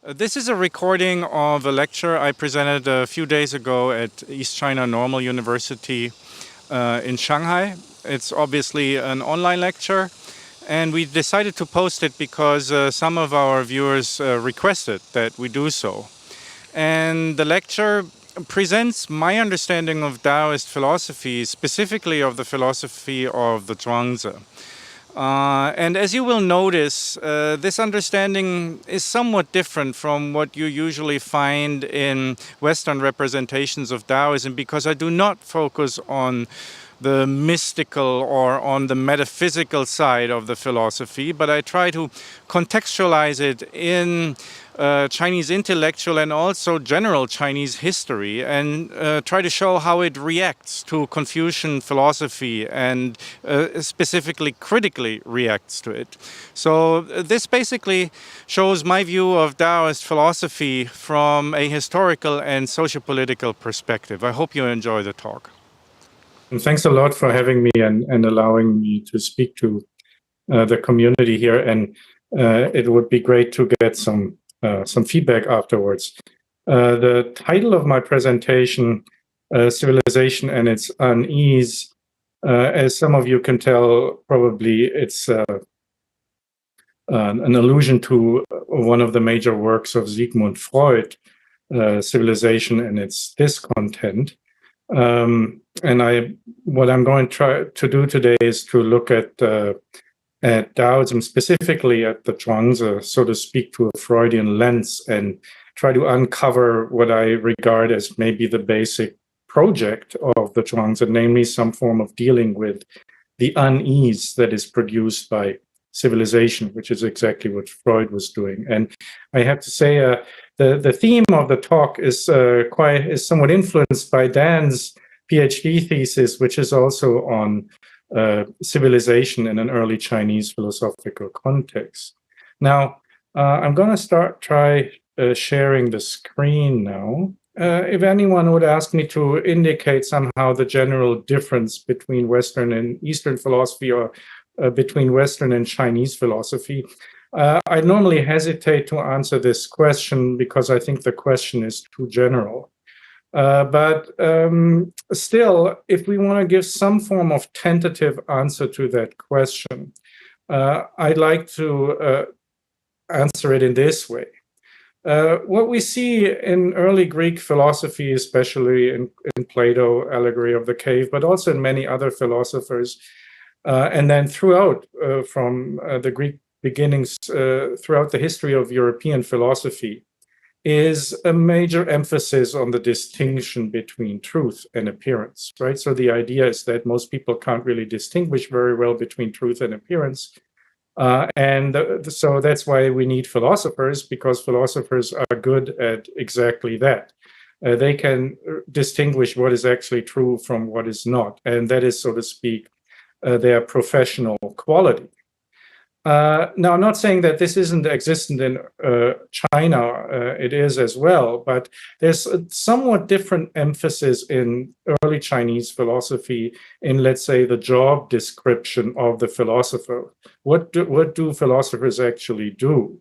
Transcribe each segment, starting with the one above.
This is a recording of a lecture I presented a few days ago at East China Normal University in Shanghai. It's obviously an online lecture, and we decided to post it because some of our viewers requested that we do so. And the lecture presents my understanding of Taoist philosophy, specifically of the philosophy of the Zhuangzi. And as you will notice, this understanding is somewhat different from what you usually find in Western representations of Taoism, because I do not focus on the mystical or on the metaphysical side of the philosophy, but I try to contextualize it in Chinese intellectual and also general Chinese history, and try to show how it reacts to Confucian philosophy and specifically critically reacts to it. So this basically shows my view of Taoist philosophy from a historical and sociopolitical perspective. I hope you enjoy the talk. And thanks a lot for having me and allowing me to speak to the community here. And it would be great to get some feedback afterwards. The title of my presentation, Civilization and its Unease, as some of you can tell, probably it's an allusion to one of the major works of Sigmund Freud, Civilization and its Discontent. And what I'm going to try to do today is to look at Taoism, specifically at the Zhuangzi, so to speak, through a Freudian lens, and try to uncover what I regard as maybe the basic project of the Zhuangzi, namely some form of dealing with the unease that is produced by civilization, which is exactly what Freud was doing. And I have to say, the theme of the talk is somewhat influenced by Dan's PhD thesis, which is also on civilization in an early Chinese philosophical context. Now, I'm going to try sharing the screen now. If anyone would ask me to indicate somehow the general difference between Western and Eastern philosophy, or between Western and Chinese philosophy, I normally hesitate to answer this question because I think the question is too general. But still, if we want to give some form of tentative answer to that question, I'd like to answer it in this way. What we see in early Greek philosophy, especially in Plato, Allegory of the Cave, but also in many other philosophers, and then throughout, from the Greek beginnings, throughout the history of European philosophy, is a major emphasis on the distinction between truth and appearance, right? So the idea is that most people can't really distinguish very well between truth and appearance. So that's why we need philosophers, because philosophers are good at exactly that. They can distinguish what is actually true from what is not. And that is, so to speak, their professional quality. Now, I'm not saying that this isn't existent in China. It is as well, but there's a somewhat different emphasis in early Chinese philosophy in, let's say, the job description of the philosopher. What do philosophers actually do?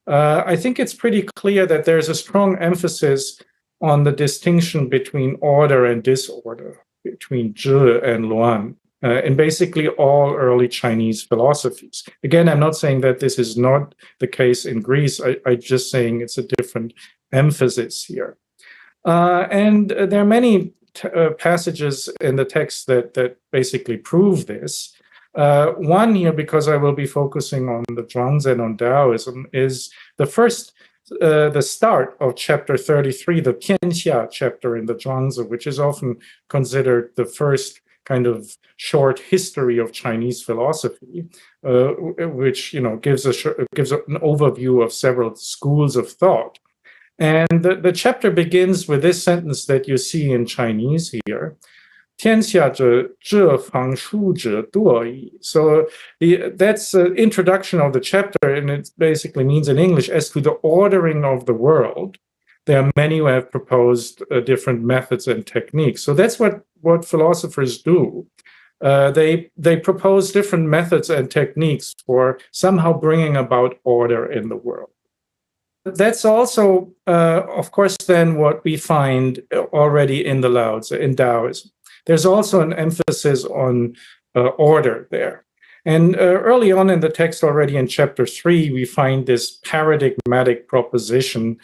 I think it's pretty clear that there's a strong emphasis on the distinction between order and disorder, between zhi and luan. In basically all early Chinese philosophies. Again, I'm not saying that this is not the case in Greece. I'm just saying it's a different emphasis here. And there are many passages in the text that basically prove this. One here, because I will be focusing on the Zhuangzi and on Taoism, is the start of chapter 33, the Tianxia chapter in the Zhuangzi, which is often considered the first kind of short history of Chinese philosophy, which gives an overview of several schools of thought. And the chapter begins with this sentence that you see in Chinese here: 天下者这方术者多矣. So that's the introduction of the chapter, and it basically means in English, as to the ordering of the world, there are many who have proposed different methods and techniques. So that's what philosophers do. They propose different methods and techniques for somehow bringing about order in the world. that's also, of course, then what we find already in the Laozi, in Taoism. There's also an emphasis on order there. And early on in the text, already in chapter 3, we find this paradigmatic proposition.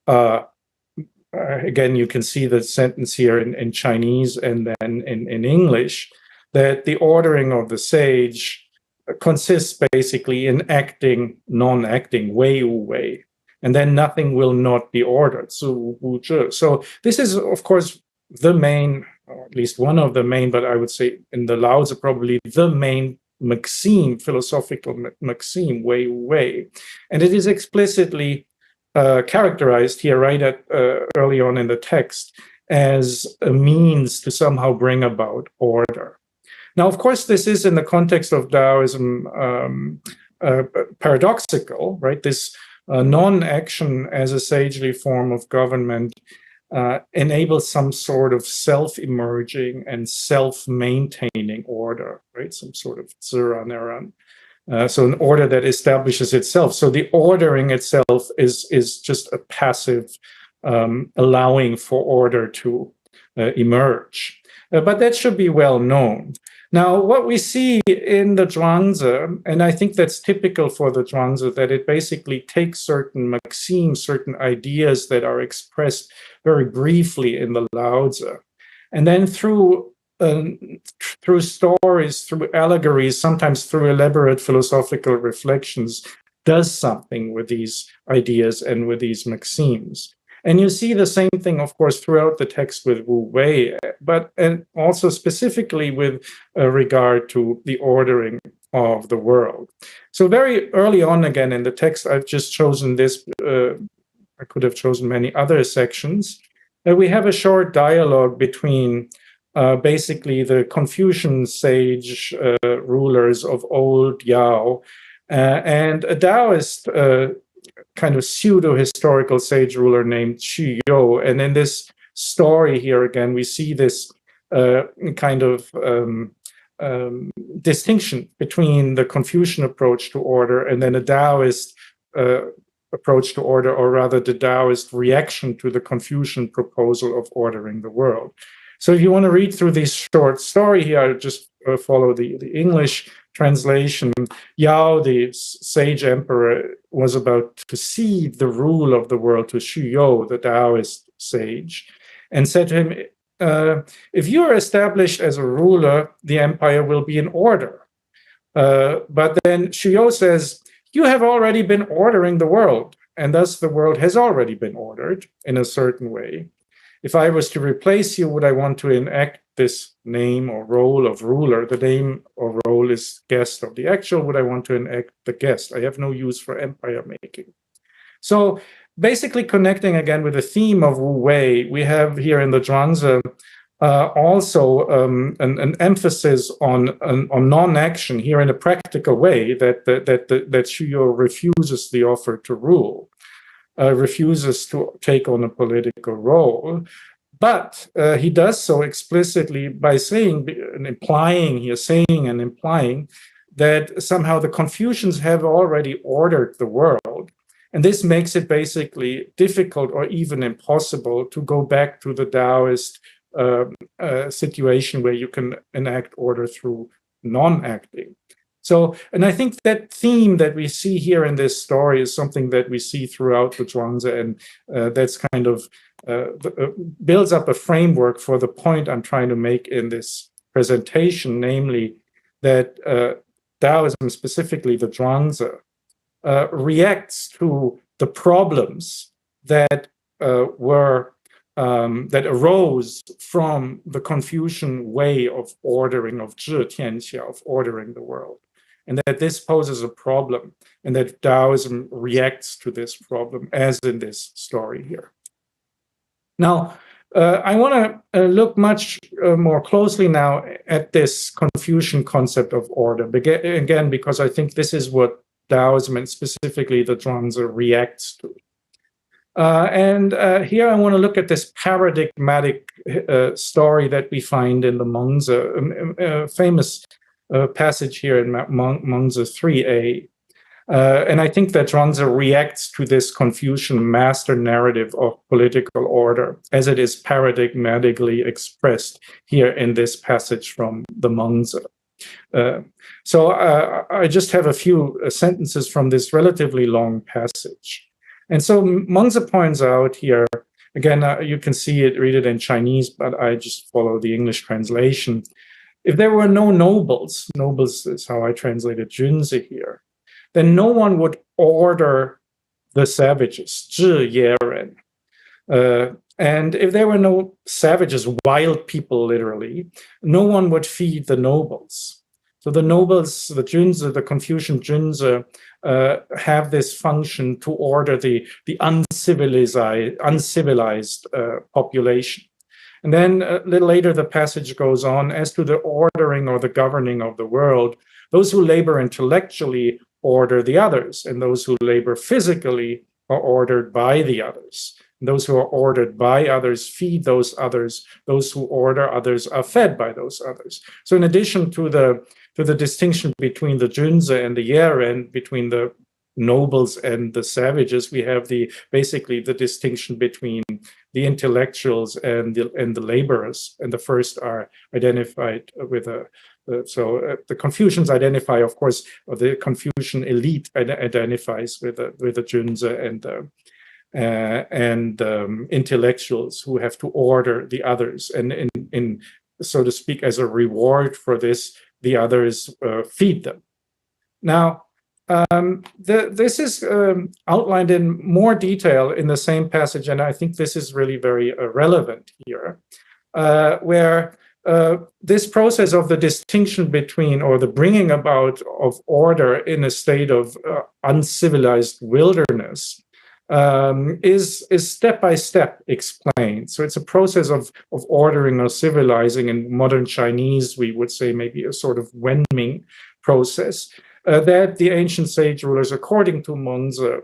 Again, you can see the sentence here in Chinese and then in English, that the ordering of the sage consists basically in acting, non-acting, wei wu wei, and then nothing will not be ordered. So this is, of course, the main, or at least one of the main, but I would say in the Laozi probably the main maxim, philosophical maxim, wei wu wei, and it is explicitly characterized here right at early on in the text as a means to somehow bring about order. Now, of course, this is in the context of Taoism paradoxical, right? This non-action as a sagely form of government enables some sort of self-emerging and self-maintaining order, right? Some sort of zeraneran. So an order that establishes itself. So the ordering itself is just a passive allowing for order to emerge. But that should be well known. Now, what we see in the Zhuangzi, and I think that's typical for the Zhuangzi, that it basically takes certain maxims, certain ideas that are expressed very briefly in the Laozi, and then through stories, through allegories, sometimes through elaborate philosophical reflections, does something with these ideas and with these maxims. And you see the same thing, of course, throughout the text with Wu Wei, and also specifically with regard to the ordering of the world. So very early on, again, in the text, I've just chosen this. I could have chosen many other sections. We have a short dialogue between basically the Confucian sage rulers of old Yao and a Taoist kind of pseudo-historical sage ruler named Xu You. And in this story here again, we see this kind of distinction between the Confucian approach to order and then a Taoist approach to order, or rather the Taoist reaction to the Confucian proposal of ordering the world. So if you want to read through this short story here, I'll just follow the English translation. Yao, the sage emperor, was about to cede the rule of the world to Xu You, the Taoist sage, and said to him, if you are established as a ruler, the empire will be in order. But then Xu You says, you have already been ordering the world, and thus the world has already been ordered in a certain way. If I was to replace you, would I want to enact this name or role of ruler? The name or role is guest of the actual. Would I want to enact the guest? I have no use for empire making. So basically connecting again with the theme of Wu Wei, we have here in the Zhuangzi also an emphasis on non-action here in a practical way that Xu You refuses the offer to rule. Refuses to take on a political role, but he does so explicitly by saying and implying that somehow the Confucians have already ordered the world, and this makes it basically difficult or even impossible to go back to the Taoist situation where you can enact order through non-acting. So, and I think that theme that we see here in this story is something that we see throughout the Zhuangzi, and that's kind of builds up a framework for the point I'm trying to make in this presentation, namely that Taoism, specifically the Zhuangzi, reacts to the problems that that arose from the Confucian way of ordering, of zhi tianxia, of ordering the world, and that this poses a problem, and that Taoism reacts to this problem, as in this story here. Now, I want to look much more closely now at this Confucian concept of order, again, because I think this is what Taoism, and specifically the Zhuangzi, reacts to. And here I want to look at this paradigmatic story that we find in the Mengzi, famous passage here in Mengzi 3a. And I think that Zhuangzi reacts to this Confucian master narrative of political order as it is paradigmatically expressed here in this passage from the Mengzi. So I just have a few sentences from this relatively long passage. And so Mengzi points out here, again, you can see it, read it in Chinese, but I just follow the English translation. If there were no nobles, nobles is how I translated Zhuangzi here, then no one would order the savages, 治野人. And if there were no savages, wild people literally, no one would feed the nobles. So the nobles, the Zhuangzi, the Confucian Zhuangzi, have this function to order the uncivilized population. And then a little later, the passage goes on, as to the ordering or the governing of the world, those who labor intellectually order the others, and those who labor physically are ordered by the others. And those who are ordered by others feed those others. Those who order others are fed by those others. So in addition to the distinction between the Zhuangzi and the Yeren, between the nobles and the savages, we have basically the distinction between the intellectuals and the laborers. And the first are identified with the Confucians identify, of course, or the Confucian elite identifies with the Zhuangzi and intellectuals who have to order the others, and in so to speak, as a reward for this, the others feed them. Now, this is outlined in more detail in the same passage, and I think this is really very relevant here, where this process of the distinction between, or the bringing about of order in a state of uncivilized wilderness is step by step explained. So it's a process of ordering or civilizing. In modern Chinese, we would say maybe a sort of wenming process that the ancient sage rulers, according to Mengzi,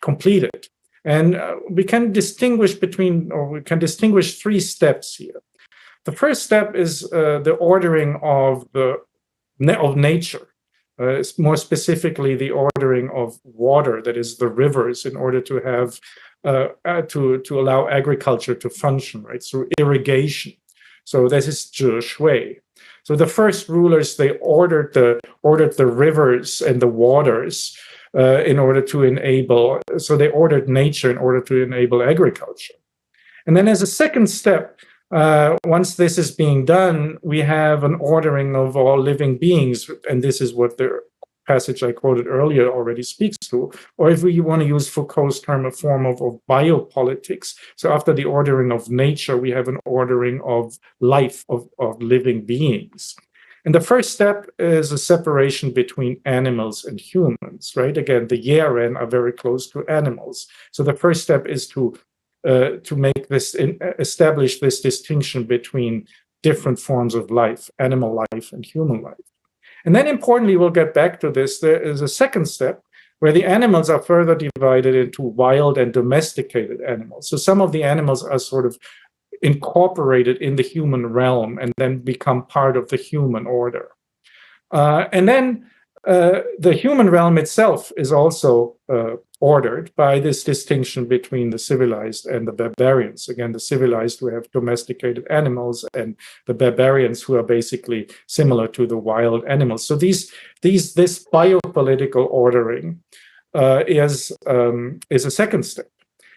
completed. And we can distinguish three steps here. The first step is the ordering of nature, more specifically the ordering of water, that is the rivers, in order to have to allow agriculture to function, right, through irrigation. So this is 治水. So the first rulers, they ordered the rivers and the waters in order to enable. So they ordered nature in order to enable agriculture. And then as a second step, once this is being done, we have an ordering of all living beings, and this is what the passage I quoted earlier already speaks to. Or if we want to use Foucault's term, a form of biopolitics. So after the ordering of nature, we have an ordering of life, of living beings. And the first step is a separation between animals and humans, right? Again, the Yeren are very close to animals. So the first step is to make this, establish this distinction between different forms of life, animal life and human life. And then importantly, we'll get back to this, there is a second step where the animals are further divided into wild and domesticated animals. So some of the animals are sort of incorporated in the human realm and then become part of the human order. And then the human realm itself is also ordered by this distinction between the civilized and the barbarians. Again, the civilized who have domesticated animals, and the barbarians who are basically similar to the wild animals. So this biopolitical ordering is a second step.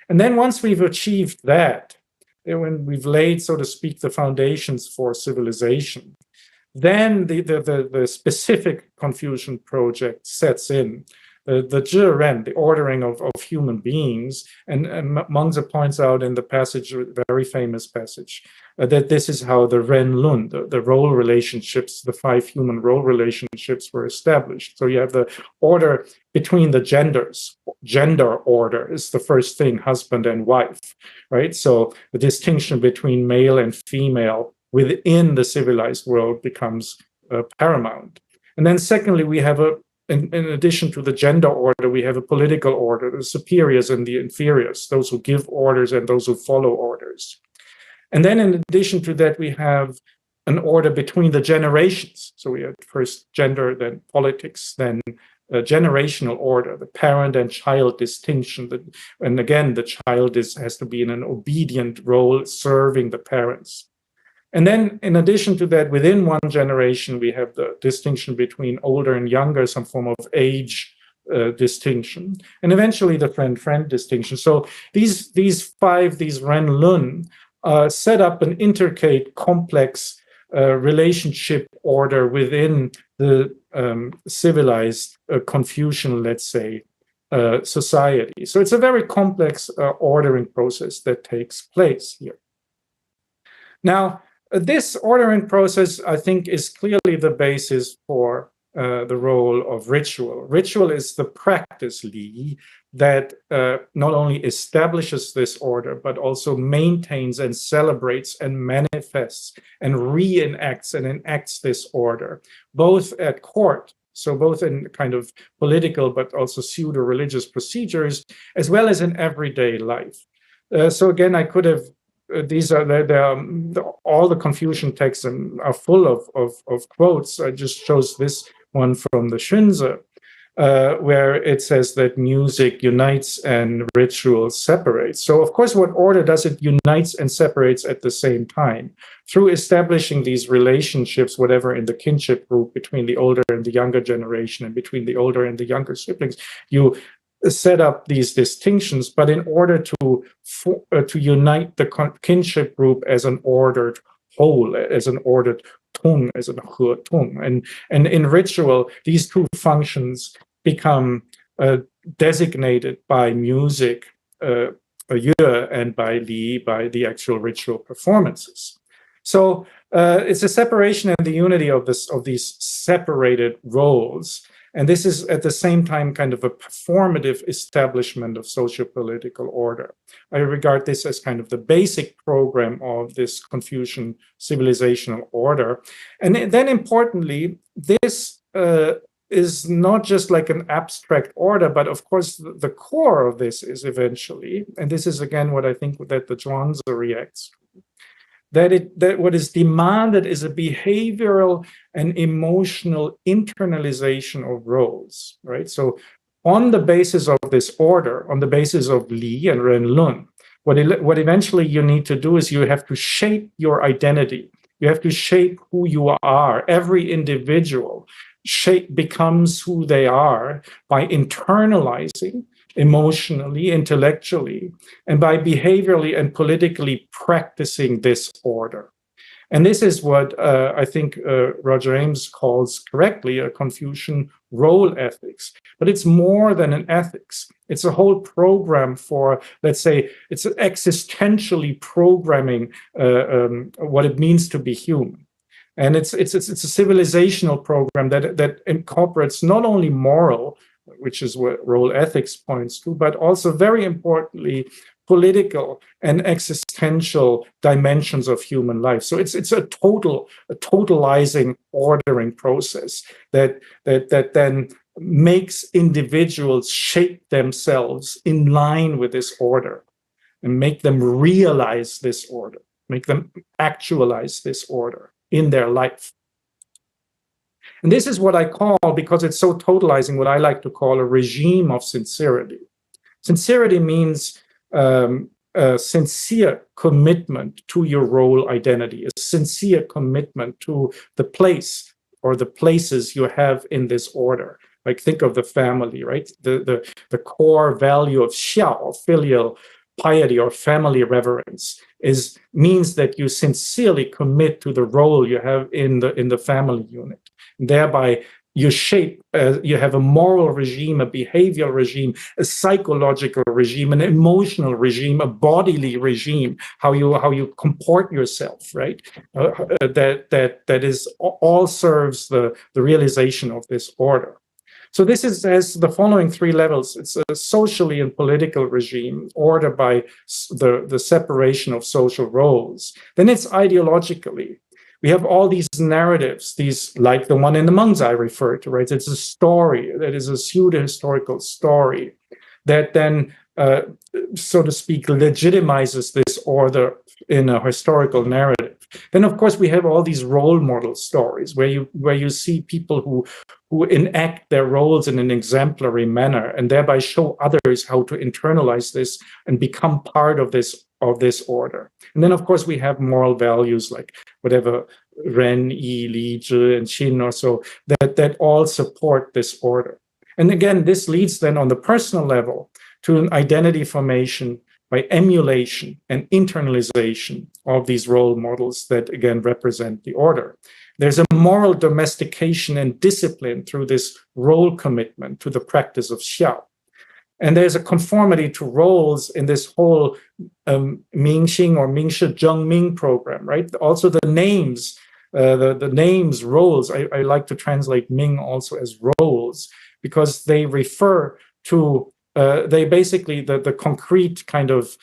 And then once we've achieved that, when we've laid, so to speak, the foundations for civilization, then the specific Confucian project sets in. The Zhiren, the ordering of human beings, and Mengzi points out in the passage, very famous passage, that this is how the Ren Lun, the role relationships, the 5 human role relationships were established. So you have the order between the genders. Gender order is the first thing, husband and wife, right? So the distinction between male and female within the civilized world becomes paramount. And then secondly, we have in addition to the gender order, we have a political order, the superiors and the inferiors, those who give orders and those who follow orders. And then in addition to that, we have an order between the generations. So we have first gender, then politics, then generational order, the parent and child distinction. And again, the child has to be in an obedient role serving the parents. And then in addition to that, within one generation, we have the distinction between older and younger, some form of age distinction, and eventually the friend-friend distinction. So these Ren-Lun set up an intricate, complex relationship order within the civilized Confucian, let's say, society. So it's a very complex ordering process that takes place here. Now, this ordering process, I think, is clearly the basis for the role of ritual. Ritual is the practice, Li, that not only establishes this order, but also maintains and celebrates and manifests and reenacts and enacts this order, both at court, so both in kind of political, but also pseudo-religious procedures, as well as in everyday life. So again, I could have these are all the Confucian texts are full of quotes. I just chose this one from the Xunzi, where it says that music unites and ritual separates. So of course, what order does? It unites and separates at the same time through establishing these relationships, whatever in the kinship group between the older and the younger generation and between the older and the younger siblings. You set up these distinctions, but in order to unite the kinship group as an ordered whole, as an ordered tung, as an he tung, and in ritual, these two functions become designated by music, yue, and by li, by the actual ritual performances. So it's a separation and the unity of these separated roles. And this is at the same time kind of a performative establishment of socio-political order. I regard this as kind of the basic program of this Confucian civilizational order. And then importantly, this is not just like an abstract order, but of course the core of this is eventually, and this is again what I think that the Zhuangzi reacts, that what is demanded is a behavioral and emotional internalization of roles, right? So on the basis of this order, on the basis of Li and Ren-Lun, what eventually you need to do is you have to shape your identity. You have to shape who you are. Every individual becomes who they are by internalizing emotionally, intellectually, and by behaviorally and politically practicing this order. And this is what I think Roger Ames calls correctly a Confucian role ethics. But it's more than an ethics. It's a whole program for, let's say, it's existentially programming what it means to be human. And it's a civilizational program that incorporates not only moral, which is what role ethics points to, but also very importantly, political and existential dimensions of human life. So it's a totalizing ordering process that then makes individuals shape themselves in line with this order and make them realize this order, make them actualize this order in their life. And this is what I call, because it's so totalizing, what I like to call a regime of sincerity. Sincerity means a sincere commitment to your role identity, a sincere commitment to the place or the places you have in this order. Like think of the family, right? The core value of xiao, or filial piety or family reverence, means that you sincerely commit to the role you have in the family unit. Thereby, you shape, you have a moral regime, a behavioral regime, a psychological regime, an emotional regime, a bodily regime, how you comport yourself, right? That is all serves the realization of this order. So this has the following three levels. It's a socially and political regime ordered by the separation of social roles. Then it's ideologically. We have all these narratives, these like the one in the Hmongzi I referred to, right? It's a story that is a pseudo-historical story that then, so to speak, legitimizes this order in a historical narrative. Then, of course, we have all these role model stories where you see people who who enact their roles in an exemplary manner and thereby show others how to internalize this and become part of this order. And then, of course, we have moral values like whatever Ren, Yi, Li, Zhi, and Xin or so that all support this order. And again, this leads then on the personal level to an identity formation by emulation and internalization of these role models that again represent the order. There's a moral domestication and discipline through this role commitment to the practice of xiao. And there's a conformity to roles in this whole Mingxing or Mingshi Zhengming program, right? Also the names, the names, roles, I like to translate Ming also as roles, because they refer to, they basically, the concrete kind of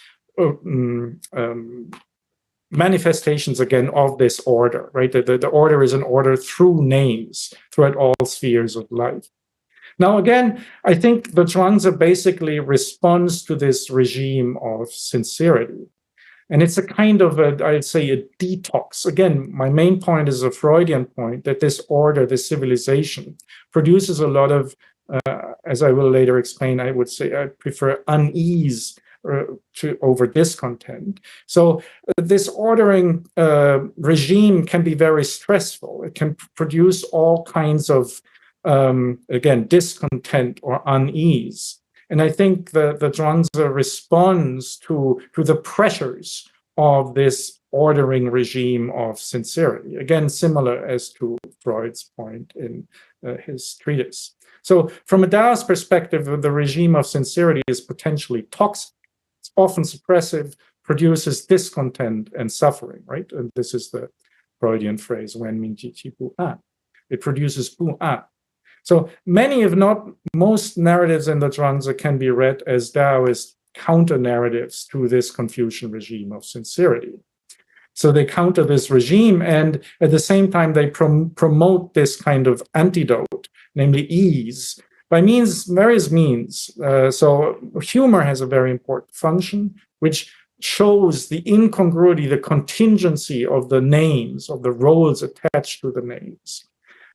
manifestations again of this order, right? The order is an order through names, throughout all spheres of life. Now, again, I think the Zhuangzi basically responds to this regime of sincerity. And it's a kind of, I'd say, a detox. Again, my main point is a Freudian point, that this order, this civilization, produces a lot of, as I will later explain, I would say I prefer unease over discontent. So this ordering regime can be very stressful. It can produce all kinds of, again, discontent or unease. And I think the Zhuangzi responds to the pressures of this ordering regime of sincerity. Again, similar as to Freud's point in his treatise. So from a Taoist perspective, the regime of sincerity is potentially toxic. It's often suppressive, produces discontent and suffering, right? And this is the Freudian phrase, Wen Min Ji Qi Bu An. It produces Bu An. So many, if not most, narratives in the Zhuangzi can be read as Taoist counter-narratives to this Confucian regime of sincerity. So they counter this regime, and at the same time, they promote this kind of antidote, namely ease, by various means. So humor has a very important function, which shows the incongruity, the contingency of the names, of the roles attached to the names.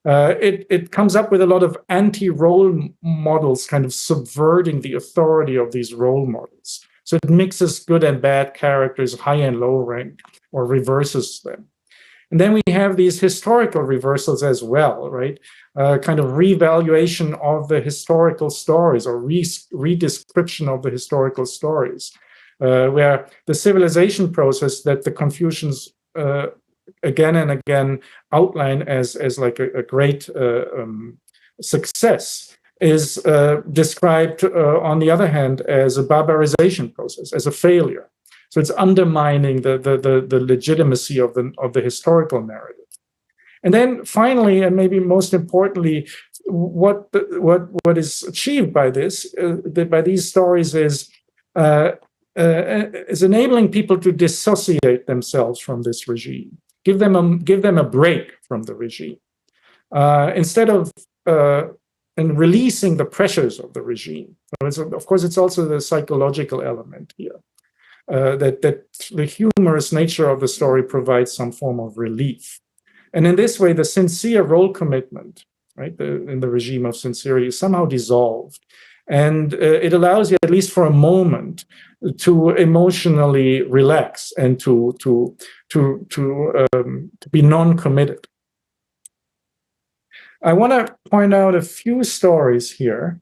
It comes up with a lot of anti-role models, kind of subverting the authority of these role models. So it mixes good and bad characters, high and low rank, or reverses them. And then we have these historical reversals as well, right? Kind of revaluation of the historical stories or redescription of the historical stories, where the civilization process that the Confucians again and again outline as like a great success is described, on the other hand, as a barbarization process, as a failure. So it's undermining the legitimacy of the historical narrative. And then finally, and maybe most importantly, what is achieved by this, by these stories is enabling people to dissociate themselves from this regime. Give them a break from the regime, instead of and releasing the pressures of the regime. So of course, it's also the psychological element here, that the humorous nature of the story provides some form of relief. And in this way, the sincere role commitment, right, in the regime of sincerity, is somehow dissolved. And it allows you, at least for a moment, to emotionally relax and to be non-committed. I want to point out a few stories here.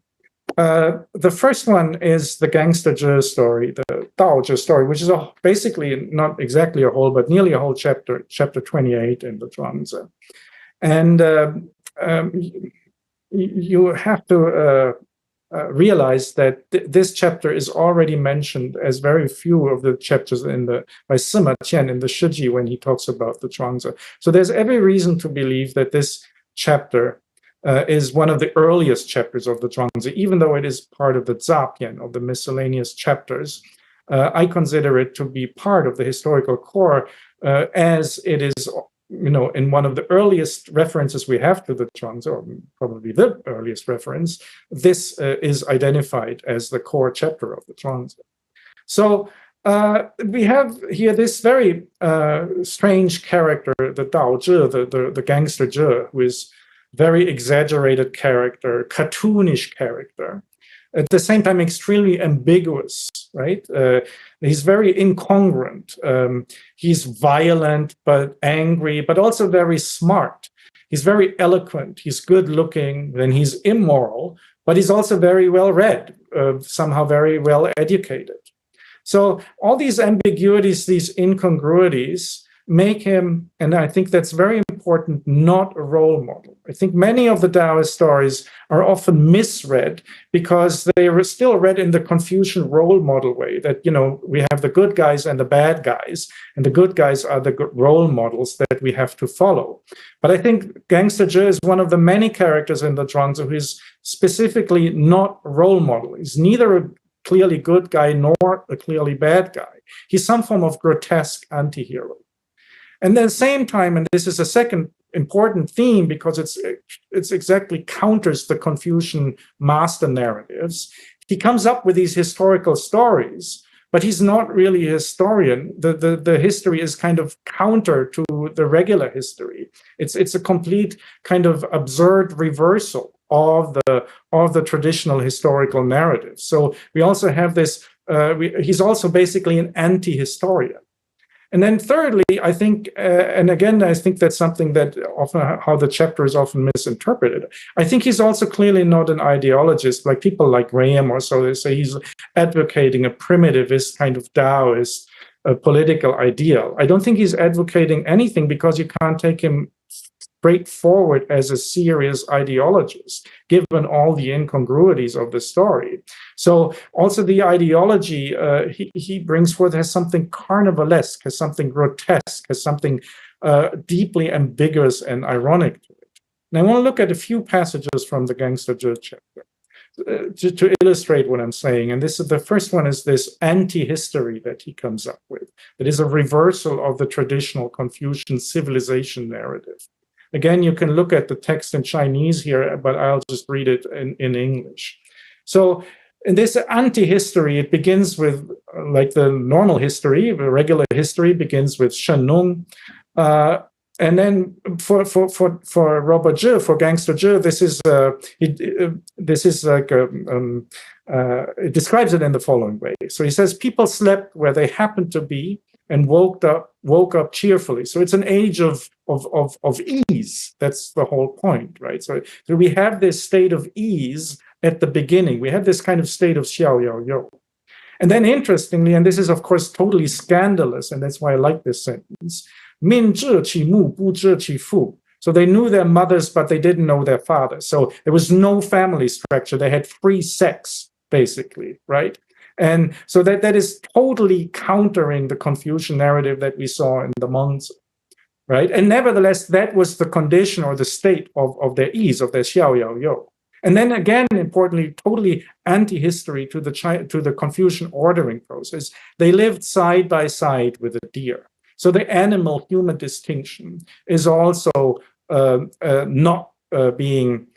The first one is the gangster Zhe story, the Dao Zhe story, which is basically not exactly a whole, but nearly a whole chapter, chapter 28 in the Zhuangzi. And you have to realize that this chapter is already mentioned as very few of the chapters by Sima Qian in the Shiji when he talks about the Zhuangzi. So there's every reason to believe that this chapter is one of the earliest chapters of the Zhuangzi, even though it is part of the Zapian, of the miscellaneous chapters. I consider it to be part of the historical core, as it is, in one of the earliest references we have to the Zhuangzi, or probably the earliest reference, this is identified as the core chapter of the Zhuangzi. So we have here this very strange character, the Dao Zhe, the gangster Zhe, who is very exaggerated character, cartoonish character. At the same time, extremely ambiguous, right? He's very incongruent. He's violent, but angry, but also very smart. He's very eloquent. He's good looking, then he's immoral, but he's also very well read, somehow very well educated. So all these ambiguities, these incongruities, make him, and I think that's very important, not a role model. I think many of the Taoist stories are often misread because they are still read in the Confucian role model way, that, you know, we have the good guys and the bad guys, and the good guys are the role models that we have to follow. But I think Gangster Zhe is one of the many characters in the Zhuangzi who is specifically not a role model. He's neither a clearly good guy nor a clearly bad guy. He's some form of grotesque anti-hero. And at the same time, and this is a second important theme because it's exactly counters the Confucian master narratives, he comes up with these historical stories, but he's not really a historian. The history is kind of counter to the regular history. It's a complete kind of absurd reversal of the traditional historical narrative. So we also have this, he's also basically an anti-historian. And then thirdly, I think, and again, I think that's something that often, how the chapter is often misinterpreted. I think he's also clearly not an ideologist, like people like Graham or so, they say he's advocating a primitivist kind of Taoist political ideal. I don't think he's advocating anything because you can't take him straightforward as a serious ideologist, given all the incongruities of the story. So also the ideology he brings forth has something carnivalesque, has something grotesque, has something deeply ambiguous and ironic to it. And I want to look at a few passages from the Gangster Zhe chapter to illustrate what I'm saying. And this is the first one is this anti-history that he comes up with. It is a reversal of the traditional Confucian civilization narrative. Again, you can look at the text in Chinese here, but I'll just read it in English. So in this anti-history, it begins with, like the normal history, the regular history begins with Shen Nong. And then for Robert Zhe, for Gangster Zhe, this is like it describes it in the following way. So he says, people slept where they happened to be and woke up cheerfully. So it's an age of ease. That's the whole point, right? So we have this state of ease at the beginning. We have this kind of state of xiao yao yo. And then interestingly, and this is of course totally scandalous, and that's why I like this sentence, min zhi qi mu bu zhi qi fu. So they knew their mothers, but they didn't know their fathers. So there was no family structure. They had free sex, basically, right? And so that is totally countering the Confucian narrative that we saw in the monks, right? And nevertheless, that was the condition or the state of their ease, of their xiao yao yo. And then again, importantly, totally anti-history to the Confucian ordering process. They lived side by side with a deer. So the animal-human distinction is also not being,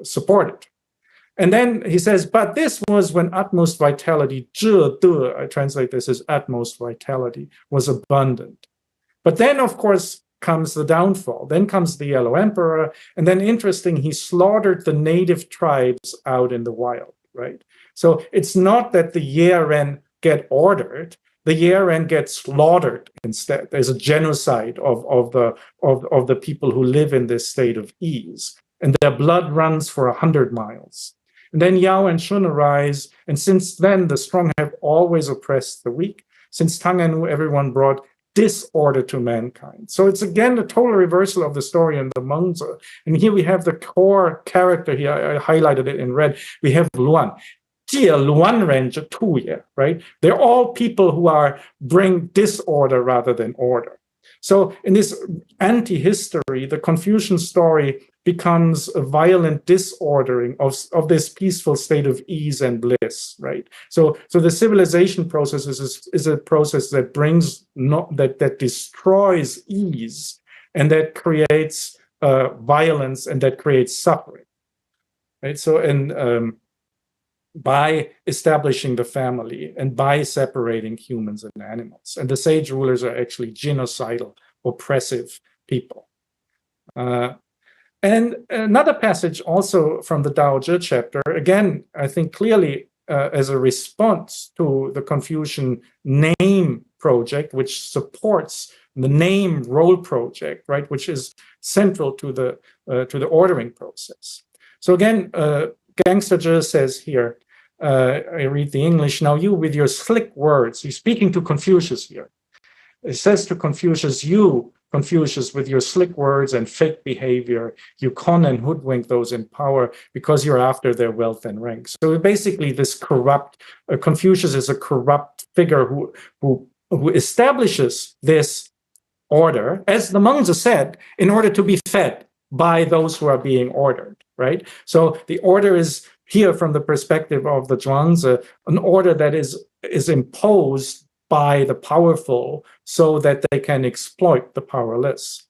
supported. And then he says, but this was when utmost vitality, zhe de, I translate this as utmost vitality, was abundant. But then, of course, comes the downfall. Then comes the Yellow Emperor. And then, interesting, he slaughtered the native tribes out in the wild, right? So it's not that the Yeren get ordered. The Yeren get slaughtered instead. There's a genocide of the people who live in this state of ease. And their blood runs for 100 miles. And then Yao and Shun arise, and since then the strong have always oppressed the weak. Since Tang and Wu, everyone brought disorder to mankind. So it's again the total reversal of the story in the Mengzi. And here we have the core character here, I highlighted it in red. We have Luan. Right? They're all people who bring disorder rather than order. So in this anti-history, the Confucian story becomes a violent disordering of this peaceful state of ease and bliss, right? So the civilization process is a process that brings that destroys ease and that creates violence and that creates suffering, right? So by establishing the family and by separating humans and animals. And the sage rulers are actually genocidal, oppressive people. And another passage also from the Tao Te chapter, again, I think clearly as a response to the Confucian name project, which supports the name role project, right, which is central to the ordering process. So again, Gangster Zhe says here, I read the English, now you with your slick words, he's speaking to Confucius here. It says to Confucius, you, Confucius, with your slick words and fake behavior, you con and hoodwink those in power because you're after their wealth and rank. So basically this corrupt, Confucius is a corrupt figure who establishes this order, as the Mengzi said, in order to be fed by those who are being ordered, right? So the order is here from the perspective of the Zhuangzi, an order that is imposed by the powerful so that they can exploit the powerless.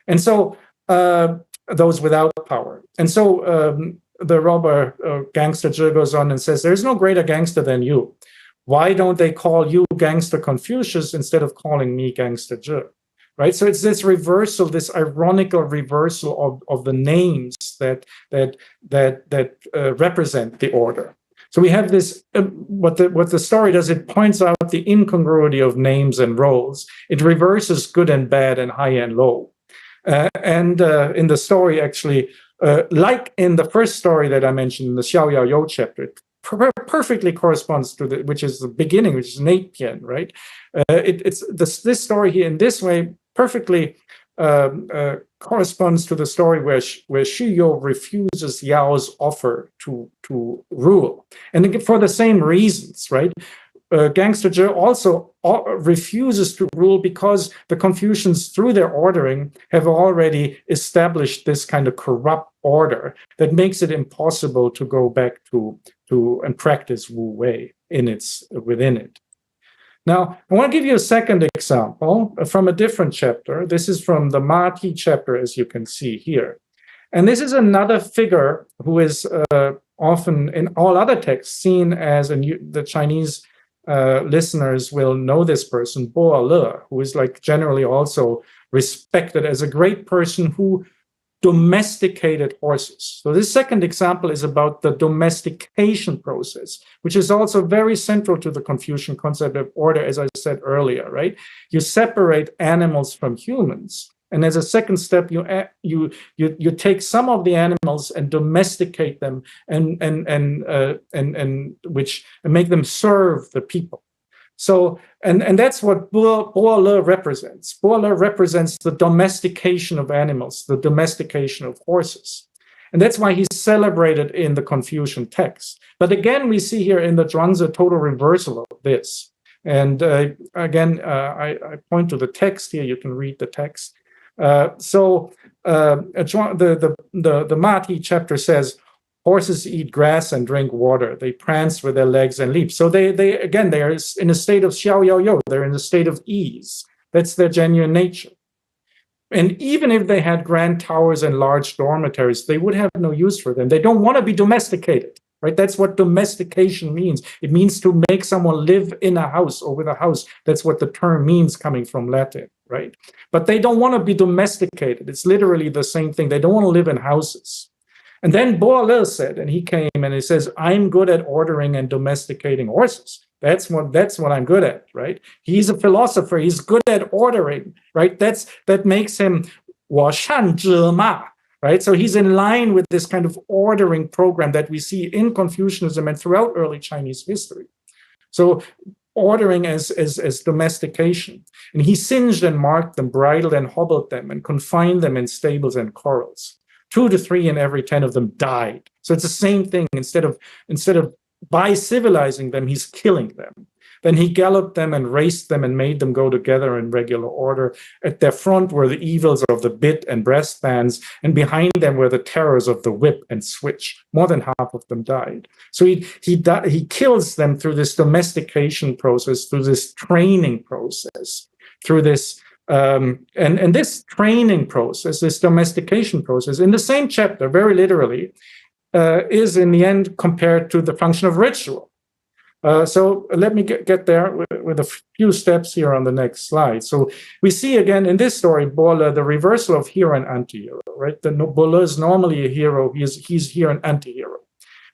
And so those without power. And so the robber Gangster Zhe goes on and says, there's no greater gangster than you. Why don't they call you Gangster Confucius instead of calling me Gangster Zhe? Right? So it's this reversal, this ironical reversal of the names that represent the order. So we have this, what the story does, it points out the incongruity of names and roles. It reverses good and bad and high and low. And in the story, actually, like in the first story that I mentioned in the Xiao Yao You chapter, it perfectly corresponds to which is the beginning, which is an 8 right? It's this story here in this way perfectly corresponds to the story where Xu You refuses Yao's offer to rule, and for the same reasons, right? Gangster Zhe also refuses to rule because the Confucians, through their ordering, have already established this kind of corrupt order that makes it impossible to go back to and practice Wu Wei within it. Now, I want to give you a second example from a different chapter. This is from the Ma Ti chapter, as you can see here. And this is another figure who is often in all other texts seen as, the Chinese listeners will know this person, MOELLER, who is like generally also respected as a great person who domesticated horses. So this second example is about the domestication process, which is also very central to the Confucian concept of order, as I said earlier, right? You separate animals from humans. And as a second step, you take some of the animals and domesticate them and make them serve the people. So and that's what MOELLER represents. MOELLER represents the domestication of animals, the domestication of horses. And that's why he's celebrated in the Confucian text. But again, we see here in the Zhuangzi a total reversal of this. And again, I point to the text here. You can read the text. The Ma Ti chapter says, horses eat grass and drink water. They prance with their legs and leap. So they're in a state of xiao yao you. They're in a state of ease. That's their genuine nature. And even if they had grand towers and large dormitories, they would have no use for them. They don't want to be domesticated, right? That's what domestication means. It means to make someone live in a house or with a house. That's what the term means, coming from Latin, right? But they don't want to be domesticated. It's literally the same thing. They don't want to live in houses. And then MOELLER said, and he came and he says, I'm good at ordering and domesticating horses. That's what I'm good at, right? He's a philosopher. He's good at ordering, right? That makes him 我善者嘛, right? So he's in line with this kind of ordering program that we see in Confucianism and throughout early Chinese history. So ordering as domestication. And he singed and marked them, bridled and hobbled them, and confined them in stables and corrals. 2 to 3 in every 10 of them died. So it's the same thing. Instead of by civilizing them, he's killing them. Then he galloped them and raced them and made them go together in regular order. At their front were the evils of the bit and breastbands, and behind them were the terrors of the whip and switch. More than half of them died. So he kills them through this domestication process, through this training process, through this and this training process, this domestication process, in the same chapter, very literally, is in the end compared to the function of ritual. So let me get there with a few steps here on the next slide. So we see again in this story, MOELLER, the reversal of hero and anti-hero, right? MOELLER is normally a hero. He's here an anti-hero.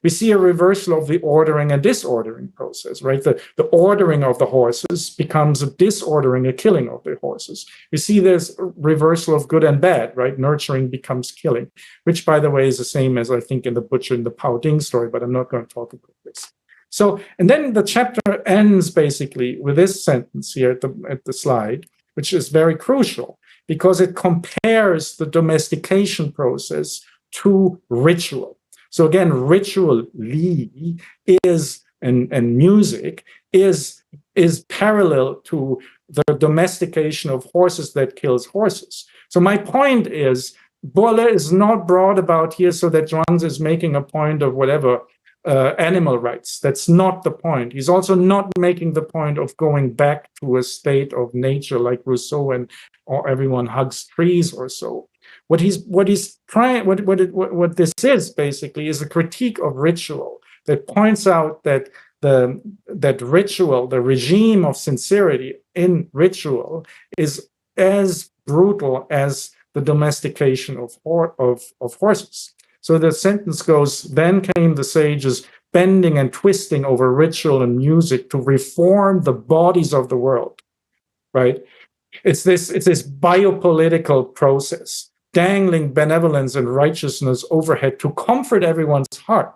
We see a reversal of the ordering and disordering process, right? The ordering of the horses becomes a disordering, a killing of the horses. We see this reversal of good and bad, right? Nurturing becomes killing, which, by the way, is the same as I think in the Butcher and the Pao Ding story, but I'm not going to talk about this. So, and then the chapter ends basically with this sentence here at the slide, which is very crucial because it compares the domestication process to ritual. So again, ritual Li is and music is parallel to the domestication of horses that kills horses. So my point is, MOELLER is not brought about here so that Zhuangzi is making a point of whatever animal rights. That's not the point. He's also not making the point of going back to a state of nature like Rousseau or everyone hugs trees or so. What this is basically is a critique of ritual that points out that that ritual, the regime of sincerity in ritual, is as brutal as the domestication of horses. So the sentence goes, then came the sages bending and twisting over ritual and music to reform the bodies of the world, right? It's this biopolitical process, dangling benevolence and righteousness overhead to comfort everyone's heart.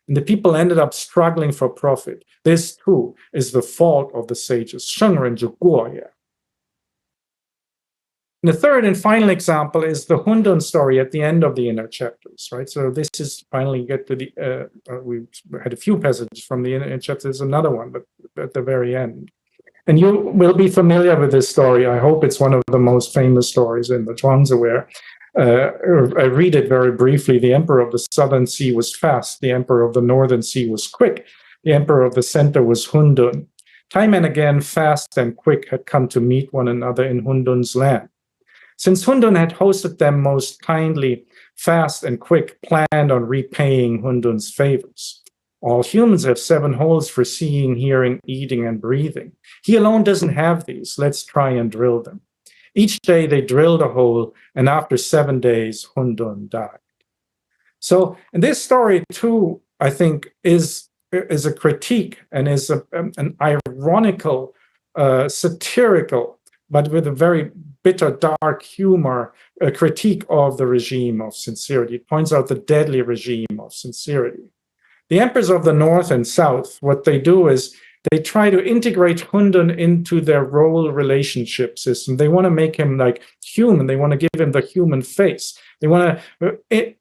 And the people ended up struggling for profit. This, too, is the fault of the sages. 圣人之过也. And the third and final example is the Hundun story at the end of the inner chapters, right? So this is finally get to the, we had a few passages from the inner chapters, there's another one, but at the very end. And you will be familiar with this story. I hope it's one of the most famous stories in the Zhuangzi where I read it very briefly. The emperor of the southern sea was fast. The emperor of the northern sea was quick. The emperor of the center was Hundun. Time and again, fast and quick had come to meet one another in Hundun's land. Since Hundun had hosted them most kindly, Fast and Quick planned on repaying Hundun's favors. All humans have 7 holes for seeing, hearing, eating, and breathing. He alone doesn't have these. Let's try and drill them. Each day they drilled a hole, and after 7 days, Hundun died. So, and this story too, I think, is a critique and is an ironical, satirical, but with a very bitter, dark humor, a critique of the regime of sincerity. It points out the deadly regime of sincerity. The emperors of the north and south, what they do is they try to integrate Hundun into their role relationship system. They want to make him like human. They want to give him the human face. They want to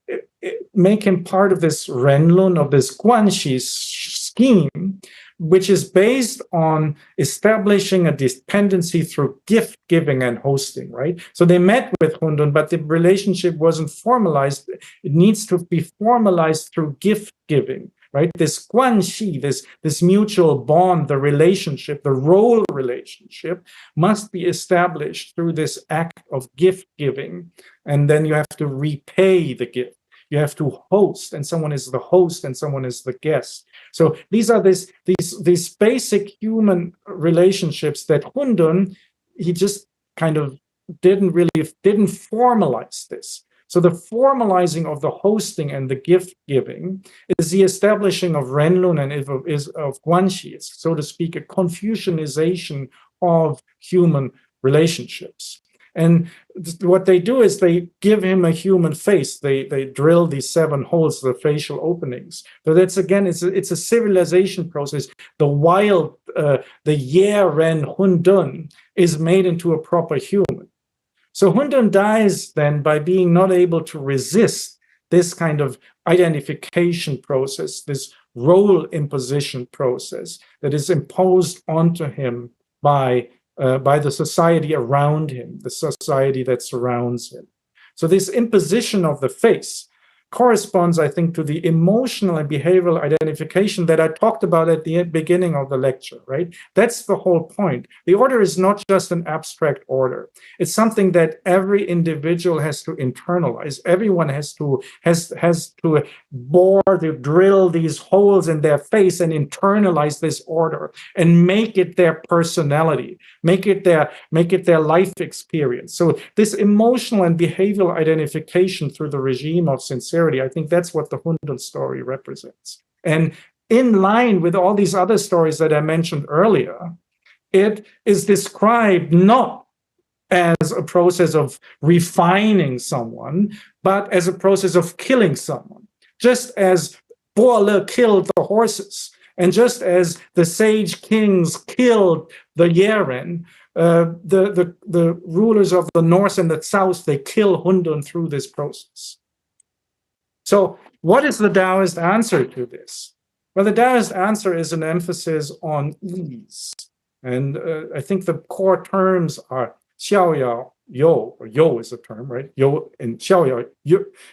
make him part of this Renlun, of this Guanxi scheme, which is based on establishing a dependency through gift giving and hosting, right? So they met with Hundun, but the relationship wasn't formalized. It needs to be formalized through gift giving, right? This guanxi, this mutual bond, the relationship, the role relationship must be established through this act of gift giving. And then you have to repay the gift. You have to host, and someone is the host and someone is the guest. So these are these basic human relationships that Hundun, he just kind of didn't formalize this. So the formalizing of the hosting and the gift giving is the establishing of Renlun and of Guanxi. It's, so to speak, a Confucianization of human relationships. And what they do is they give him a human face. They drill these 7 holes, the facial openings. So that's, again, it's a civilization process. The wild, the Ye-Ren Hundun is made into a proper human. So Hundun dies then by being not able to resist this kind of identification process, this role imposition process that is imposed onto him by the society around him, the society that surrounds him. So this imposition of the face corresponds, I think, to the emotional and behavioral identification that I talked about at the beginning of the lecture, right? That's the whole point. The order is not just an abstract order. It's something that every individual has to internalize. Everyone has to bore, to drill these holes in their face and internalize this order and make it their personality, make it their life experience. So this emotional and behavioral identification through the regime of sincerity, I think that's what the Hundun story represents. And in line with all these other stories that I mentioned earlier, it is described not as a process of refining someone, but as a process of killing someone. Just as MOELLER killed the horses, and just as the sage kings killed the Yeren, the rulers of the north and the south, they kill Hundun through this process. So what is the Taoist answer to this? Well, the Taoist answer is an emphasis on ease. And I think the core terms are xiao yao yo, or yo is a term, right? Yo and xiao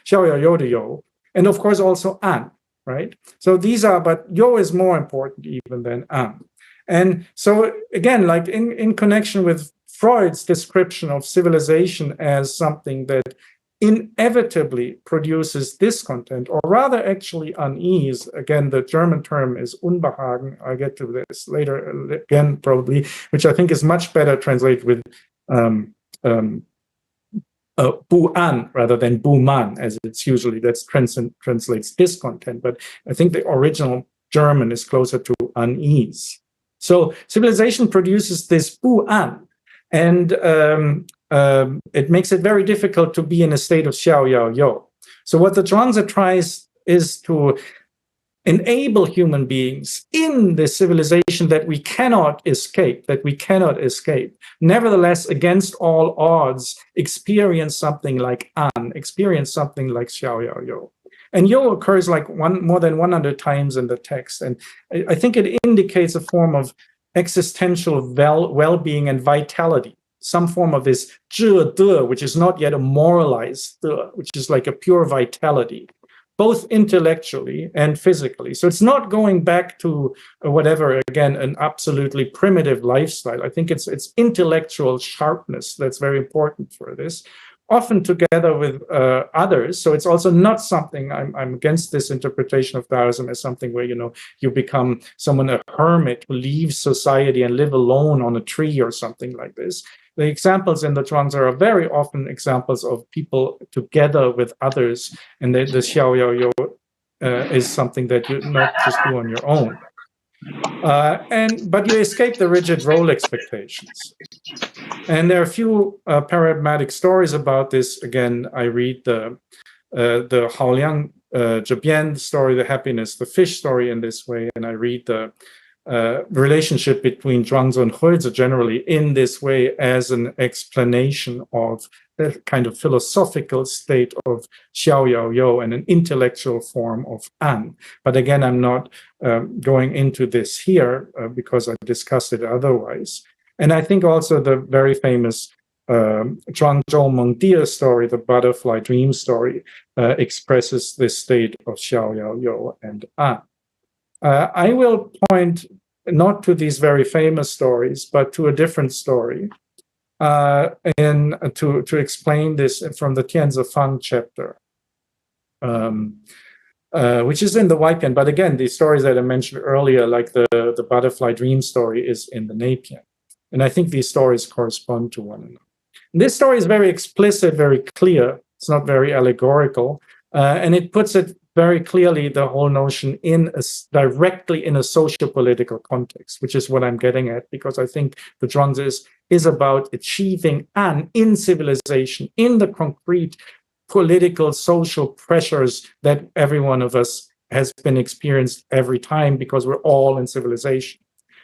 yao yo to yo. And of course also an, right? So these are, but yo is more important even than an. And so again, like in connection with Freud's description of civilization as something that inevitably produces discontent, or rather actually unease. Again, the German term is Unbehagen. I'll get to this later again, probably, which I think is much better translated with bu-an rather than bu-man, as it's usually, translates discontent. But I think the original German is closer to unease. So civilization produces this bu-an, and it makes it very difficult to be in a state of xiao yao yo. So what the Zhuangzi tries is to enable human beings in the civilization that we cannot escape, nevertheless, against all odds, experience something like an, experience something like xiao yao yo. And yo occurs like more than 100 times in the text. And I think it indicates a form of existential well-being and vitality, some form of this zhe de, which is not yet a moralized de, which is like a pure vitality, both intellectually and physically. So it's not going back to whatever, again, an absolutely primitive lifestyle. I think it's intellectual sharpness that's very important for this, often together with others. So it's also not something, I'm against this interpretation of Taoism as something where, you become someone, a hermit who leaves society and live alone on a tree or something like this. The examples in the Zhuangzi are very often examples of people together with others, and the xiao yao yo is something that you not just do on your own. But you escape the rigid role expectations. And there are a few paradigmatic stories about this. Again, I read the Haoliang Zhebian story, the happiness, the fish story in this way, and I read the relationship between Zhuangzi and Huizi generally in this way as an explanation of the kind of philosophical state of xiao yao yo and an intellectual form of an. But again, I'm not going into this here because I discussed it otherwise. And I think also the very famous Zhuangzhou Mengdia story, the butterfly dream story, expresses this state of xiao yao yo and an. I will point not to these very famous stories, but to a different story, and to explain this from the Tianzi Fang chapter, which is in the Weipian. But again, the stories that I mentioned earlier, like the butterfly dream story, is in the Napian. And I think these stories correspond to one another. And this story is very explicit, very clear. It's not very allegorical, and it puts it very clearly, the whole notion directly in a socio-political context, which is what I'm getting at, because I think the Zhuangzi is about achieving an in civilization, in the concrete political, social pressures that every one of us has been experienced every time, because we're all in civilization.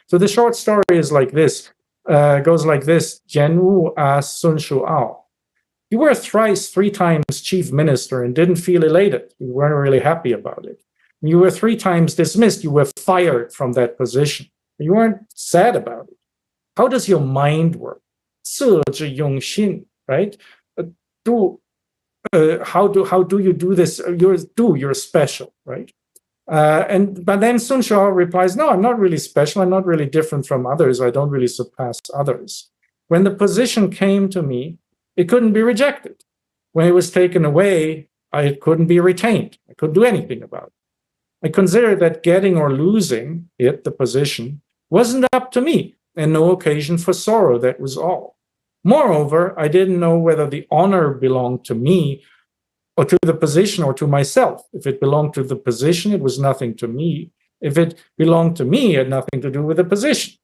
So the short story is like this, goes like this: Jian Wu asked Sun Shu Ao, "You were three times chief minister and didn't feel elated. You weren't really happy about it. You were 3 times dismissed. You were fired from that position. You weren't sad about it. How does your mind work? 色之用心, right? how do you do this? You're special, right? But then Sun Shao replies, no, I'm not really special. I'm not really different from others. I don't really surpass others. When the position came to me, it couldn't be rejected. When it was taken away, it couldn't be retained. I couldn't do anything about it. I considered that getting or losing it, the position, wasn't up to me and no occasion for sorrow. That was all. Moreover, I didn't know whether the honor belonged to me or to the position or to myself. If it belonged to the position, it was nothing to me. If it belonged to me, it had nothing to do with the position.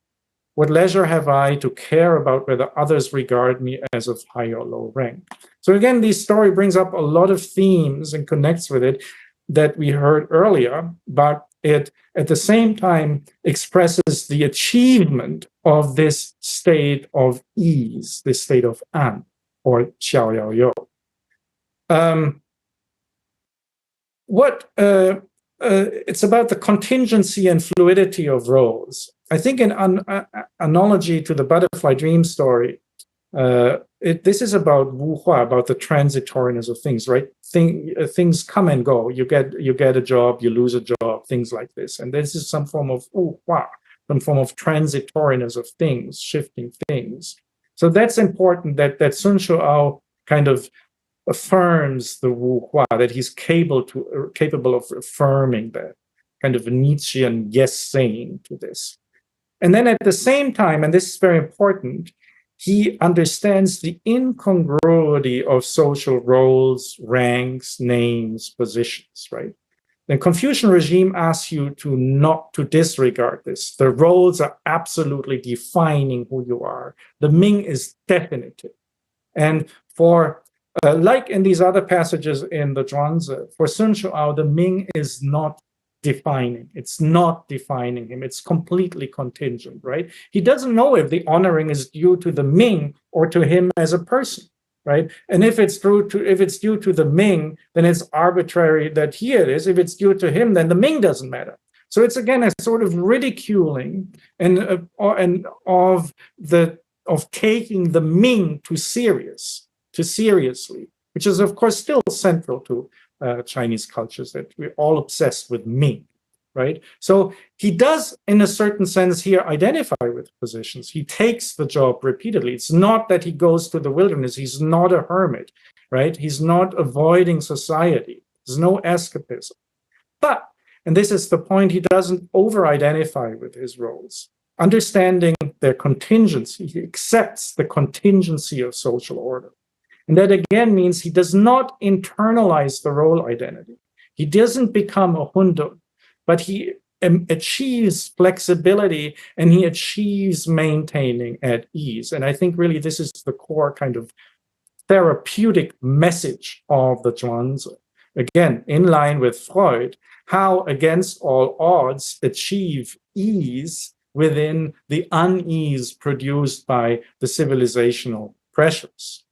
What leisure have I to care about whether others regard me as of high or low rank? So again, this story brings up a lot of themes and connects with it that we heard earlier, but it at the same time expresses the achievement of this state of ease, this state of an, or xiao yao you. It's about the contingency and fluidity of roles. I think in analogy to the butterfly dream story, this is about Wu Hua, about the transitoriness of things, right? Things come and go. You get a job, you lose a job, things like this. And this is some form of Wu Hua, some form of transitoriness of things, shifting things. So that's important that Sun Shao kind of affirms the Wu Hua, that he's capable of affirming that kind of Nietzschean yes saying to this. And then at the same time, and this is very important, he understands the incongruity of social roles, ranks, names, positions, right? The Confucian regime asks you to not to disregard this. The roles are absolutely defining who you are. The Ming is definitive. And for like in these other passages in the Zhuangzi, for Sun Shao, the Ming is not defining. It's not defining him. It's completely contingent, right? He doesn't know if the honoring is due to the Ming or to him as a person, right? And if it's due to the Ming, then it's arbitrary that here it is. If it's due to him, then the Ming doesn't matter. So it's again a sort of ridiculing and of taking the Ming seriously, which is of course still central to Chinese cultures, that we're all obsessed with Ming, right? So he does, in a certain sense here, identify with positions. He takes the job repeatedly. It's not that he goes to the wilderness. He's not a hermit, right? He's not avoiding society. There's no escapism. But, and this is the point, he doesn't over-identify with his roles. Understanding their contingency, he accepts the contingency of social order. And that again means he does not internalize the role identity. He doesn't become a hundun, but he achieves flexibility and he achieves maintaining at ease. And I think really this is the core kind of therapeutic message of the Zhuangzi. Again, in line with Freud, how against all odds achieve ease within the unease produced by the civilizational pressures.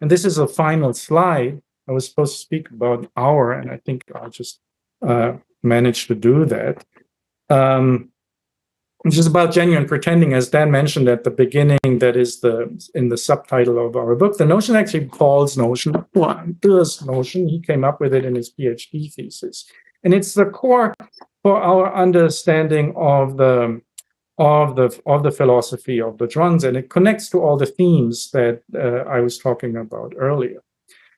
And this is a final slide. I was supposed to speak about an hour, and I think I'll just manage to do that. Which is about genuine pretending, as Dan mentioned at the beginning, that is in the subtitle of our book. The notion actually Paul's notion, Du's notion. He came up with it in his PhD thesis. And it's the core for our understanding of the philosophy of the Zhuangzi, and it connects to all the themes that I was talking about earlier.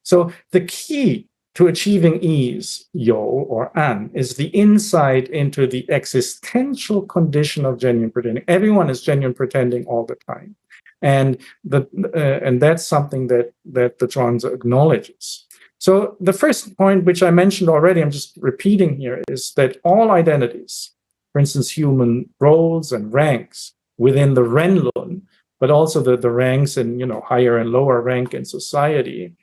So the key to achieving ease, you or an, is the insight into the existential condition of genuine pretending. Everyone is genuine pretending all the time, and that's something that the Zhuangzi acknowledges. So the first point, which I mentioned already, I'm just repeating here, is that all identities, for instance, human roles and ranks within the Renlun, but also the ranks in higher and lower rank in society,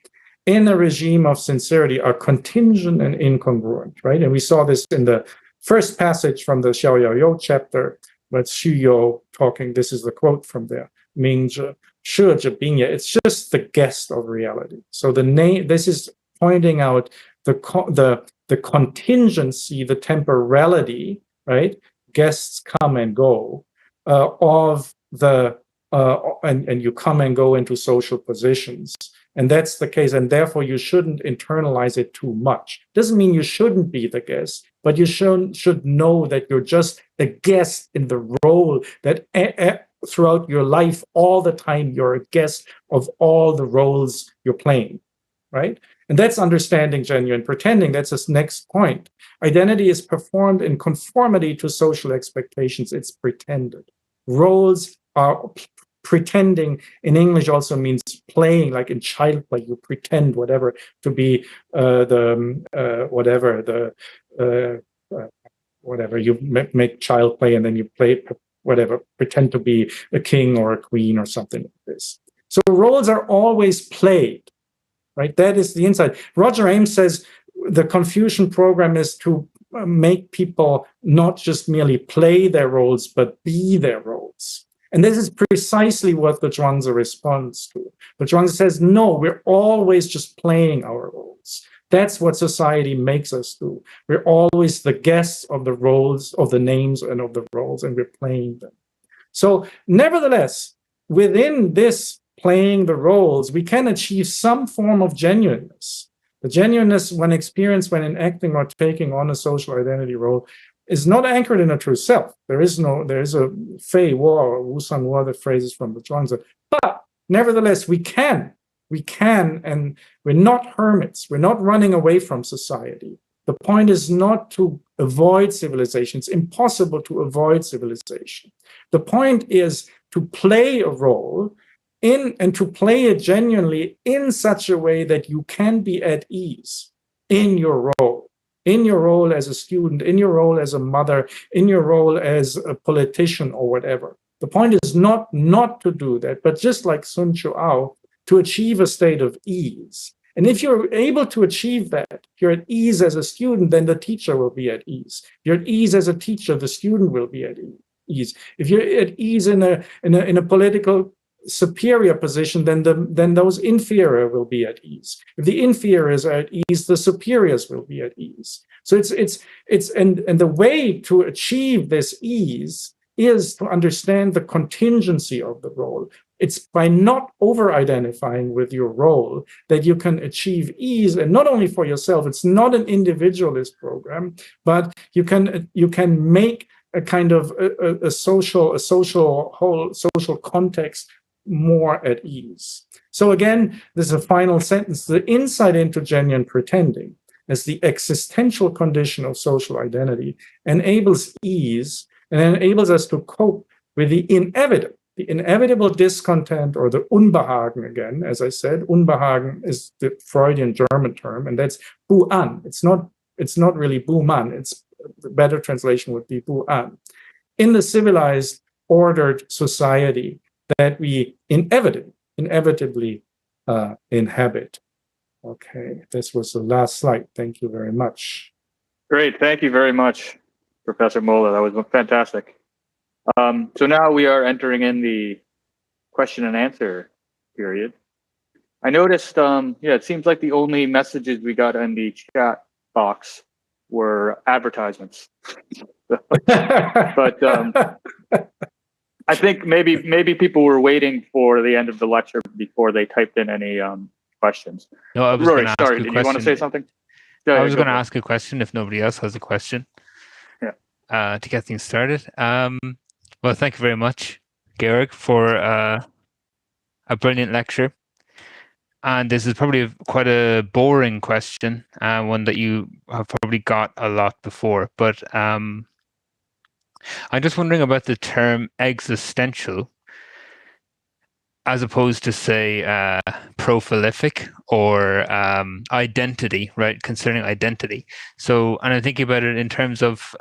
in a regime of sincerity, are contingent and incongruent, right? And we saw this in the first passage from the Xiao Yao You chapter, with Xu You talking. This is the quote from there: "Mingzhe, Shizhe Bingye." It's just the guest of reality. So the name. This is pointing out the contingency, the temporality, right? Guests come and go of the and you come and go into social positions And that's the case. And therefore, you shouldn't internalize it too much. Doesn't mean you shouldn't be the guest, but you should know that you're just a guest in the role that throughout your life, all the time, you're a guest of all the roles you're playing, right? And that's understanding genuine pretending. That's this next point. Identity is performed in conformity to social expectations. It's pretended. Roles are pretending in English also means playing, like in child play, you pretend whatever to be whatever you make child play, and then you play whatever, pretend to be a king or a queen or something like this. So roles are always played, right? That is the insight. Roger Ames says the Confucian program is to make people not just merely play their roles, but be their roles. And this is precisely what the Zhuangzi responds to. The Zhuangzi says, no, we're always just playing our roles. That's what society makes us do. We're always the guests of the roles, of the names and of the roles, and we're playing them. So nevertheless, within this playing the roles, we can achieve some form of genuineness. The genuineness when experienced when enacting or taking on a social identity role is not anchored in a true self. There is a fei wo or wu san wo, the phrases from the Zhuangzi. But nevertheless, we can, and we're not hermits. We're not running away from society. The point is not to avoid civilization. It's impossible to avoid civilization. The point is to play a role and to play it genuinely in such a way that you can be at ease in your role as a student, in your role as a mother, in your role as a politician or whatever. The point is not to do that, but just like Sun Chuao, to achieve a state of ease. And if you're able to achieve that, you're at ease as a student, then the teacher will be at ease. You're at ease as a teacher, the student will be at ease. If you're at ease in a political superior position, then those inferior will be at ease. If the inferiors are at ease, the superiors will be at ease. So it's the way to achieve this ease is to understand the contingency of the role. It's by not over-identifying with your role that you can achieve ease, and not only for yourself. It's not an individualist program, but you can make a kind of a social context more at ease. So again, this is a final sentence. The insight into genuine pretending as the existential condition of social identity enables ease and enables us to cope with the inevitable discontent, or the Unbehagen again. As I said, Unbehagen is the Freudian German term, and that's Bu-an. It's not really Bu-man. The better translation would be Bu-an. In the civilized, ordered society that we inevitably inhabit. Okay, this was the last slide. Thank you very much. Great, thank you very much, Professor MOELLER. That was fantastic. So now we are entering in the question and answer period. I noticed, it seems like the only messages we got in the chat box were advertisements. But I think maybe people were waiting for the end of the lecture before they typed in any questions. No, I was Rory, going to ask sorry, a did question. you want to say something? I was going to ask a question if nobody else has a question. Yeah. To get things started. Well, thank you very much, Georg, for a brilliant lecture. And this is probably quite a boring question, one that you have probably got a lot before. But I'm just wondering about the term existential, as opposed to, say, prolific or identity, right? Concerning identity. So, and I'm thinking about it in terms of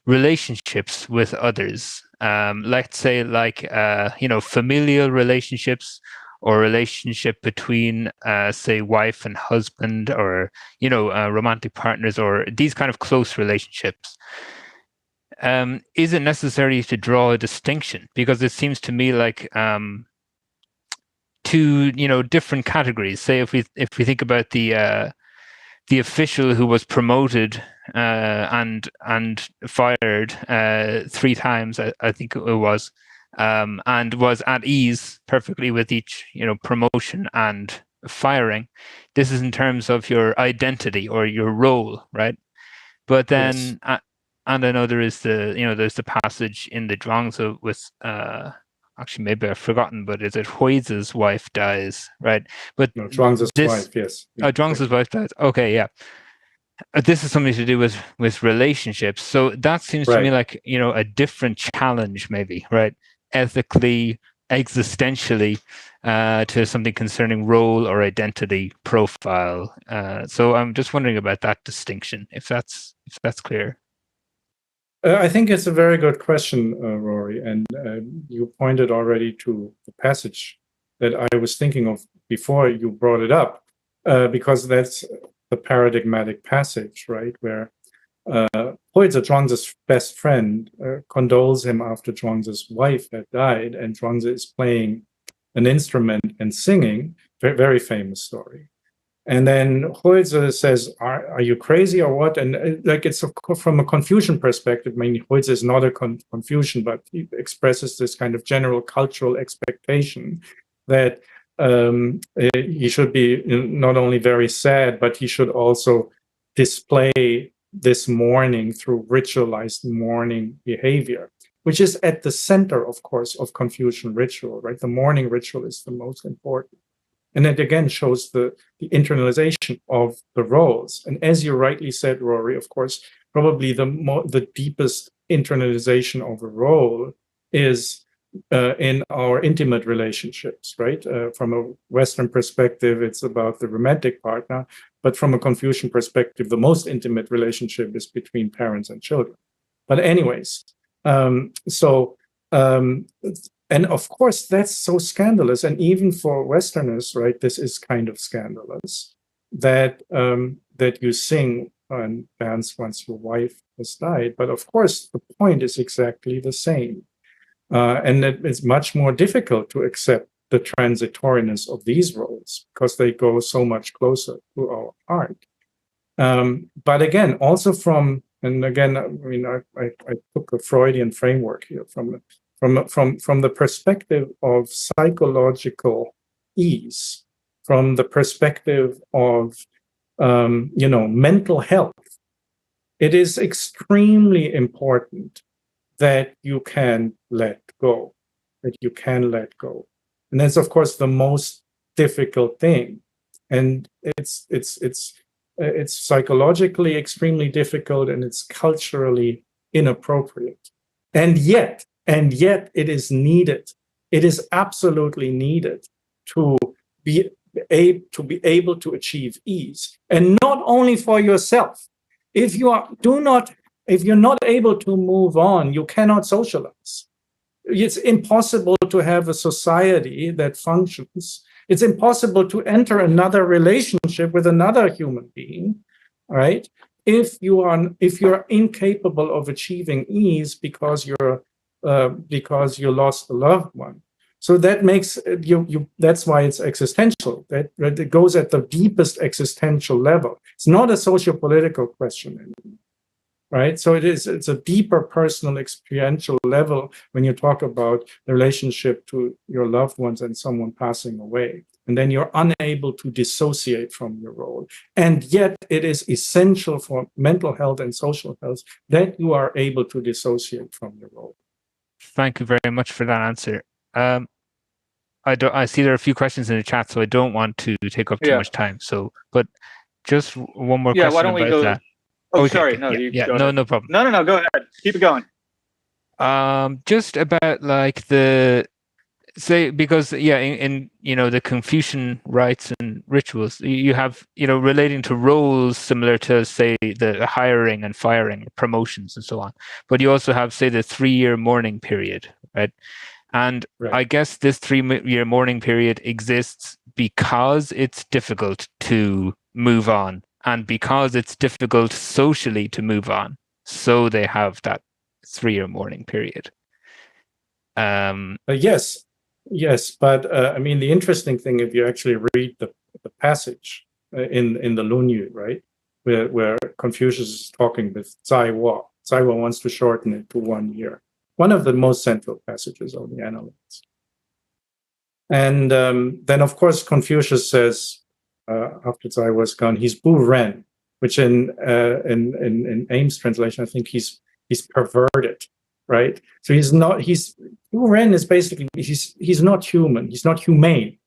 relationships with others. Let's say, familial relationships, or relationship between, say, wife and husband, or romantic partners, or these kind of close relationships. Is it necessary to draw a distinction? Because it seems to me like two different categories. Say if we think about the official who was promoted and fired 3 times, I think it was, and was at ease perfectly with each promotion and firing. This is in terms of your identity or your role, right? But then, Yes. and I know there is there's the passage in the Zhuangzi with, actually maybe I've forgotten, but is it Huizi's wife dies, right? But No, Zhuangzi's this, wife, yes. oh, Zhuangzi's wife dies. Okay, yeah. This is something to do with relationships. So that seems to me Right. like, a different challenge, maybe, right? Ethically, existentially, to something concerning role or identity profile. So I'm just wondering about that distinction, if that's clear. I think it's a very good question, Rory, and you pointed already to the passage that I was thinking of before you brought it up, because that's the paradigmatic passage, right, where Huizi, Zhuangzi's best friend, condoles him after Zhuangzi's wife had died, and Zhuangzi is playing an instrument and singing, very famous story. And then Huizi says, are you crazy or what? And like it's from a Confucian perspective, I mean, Huizi is not a Confucian, but he expresses this kind of general cultural expectation that he should be not only very sad, but he should also display this mourning through ritualized mourning behavior, which is at the center, of course, of Confucian ritual, right? The mourning ritual is the most important. And it again shows the internalization of the roles. And as you rightly said, Rory, of course, probably the deepest internalization of a role is in our intimate relationships, right? From a Western perspective, it's about the romantic partner. But from a Confucian perspective, the most intimate relationship is between parents and children. But anyways, and of course, that's so scandalous. And even for Westerners, right, this is kind of scandalous that that you sing and dance once your wife has died. But of course, the point is exactly the same. And it's much more difficult to accept the transitoriness of these roles because they go so much closer to our heart. But again, also and again, I mean, I took a Freudian framework here from the perspective of psychological ease, from the perspective of mental health. It is extremely important that you can let go, and that's of course the most difficult thing, and it's psychologically extremely difficult, and it's culturally inappropriate, and yet it is needed. It is absolutely needed to be able to achieve ease, and not only for yourself. If you're not able to move on, you cannot socialize. It's impossible to have a society that functions. It's impossible to enter another relationship with another human being, right? If you're incapable of achieving ease because you lost a loved one. So that makes that's why it's existential. That it goes at the deepest existential level. It's not a socio-political question anymore, right? So it's a deeper personal experiential level when you talk about the relationship to your loved ones and someone passing away. And then you're unable to dissociate from your role. And yet it is essential for mental health and social health that you are able to dissociate from your role. Thank you very much for that answer. I see there are a few questions in the chat, so I don't want to take up too much time. So, but just one more question why don't we about go? that. Oh, okay, sorry. okay. No, No problem. No, go ahead. Keep it going. Just about like because in the Confucian rites and rituals, you have relating to roles similar to, say, the hiring and firing, promotions and so on, but you also have, say, the 3-year mourning period, right? And right. I guess this 3-year mourning period exists because it's difficult to move on, and because it's difficult socially to move on, so they have that 3-year mourning period. Yes, but I mean, the interesting thing, if you actually read the passage in the Lunyu, right, where Confucius is talking with Zaiwa wants to shorten it to 1 year. One of the most central passages of the Analects. And then, of course, Confucius says, after Zai was gone, he's Bu Ren, which in Ames' translation, I think he's perverted, right? So Bu Ren is basically, he's not human, he's not humane,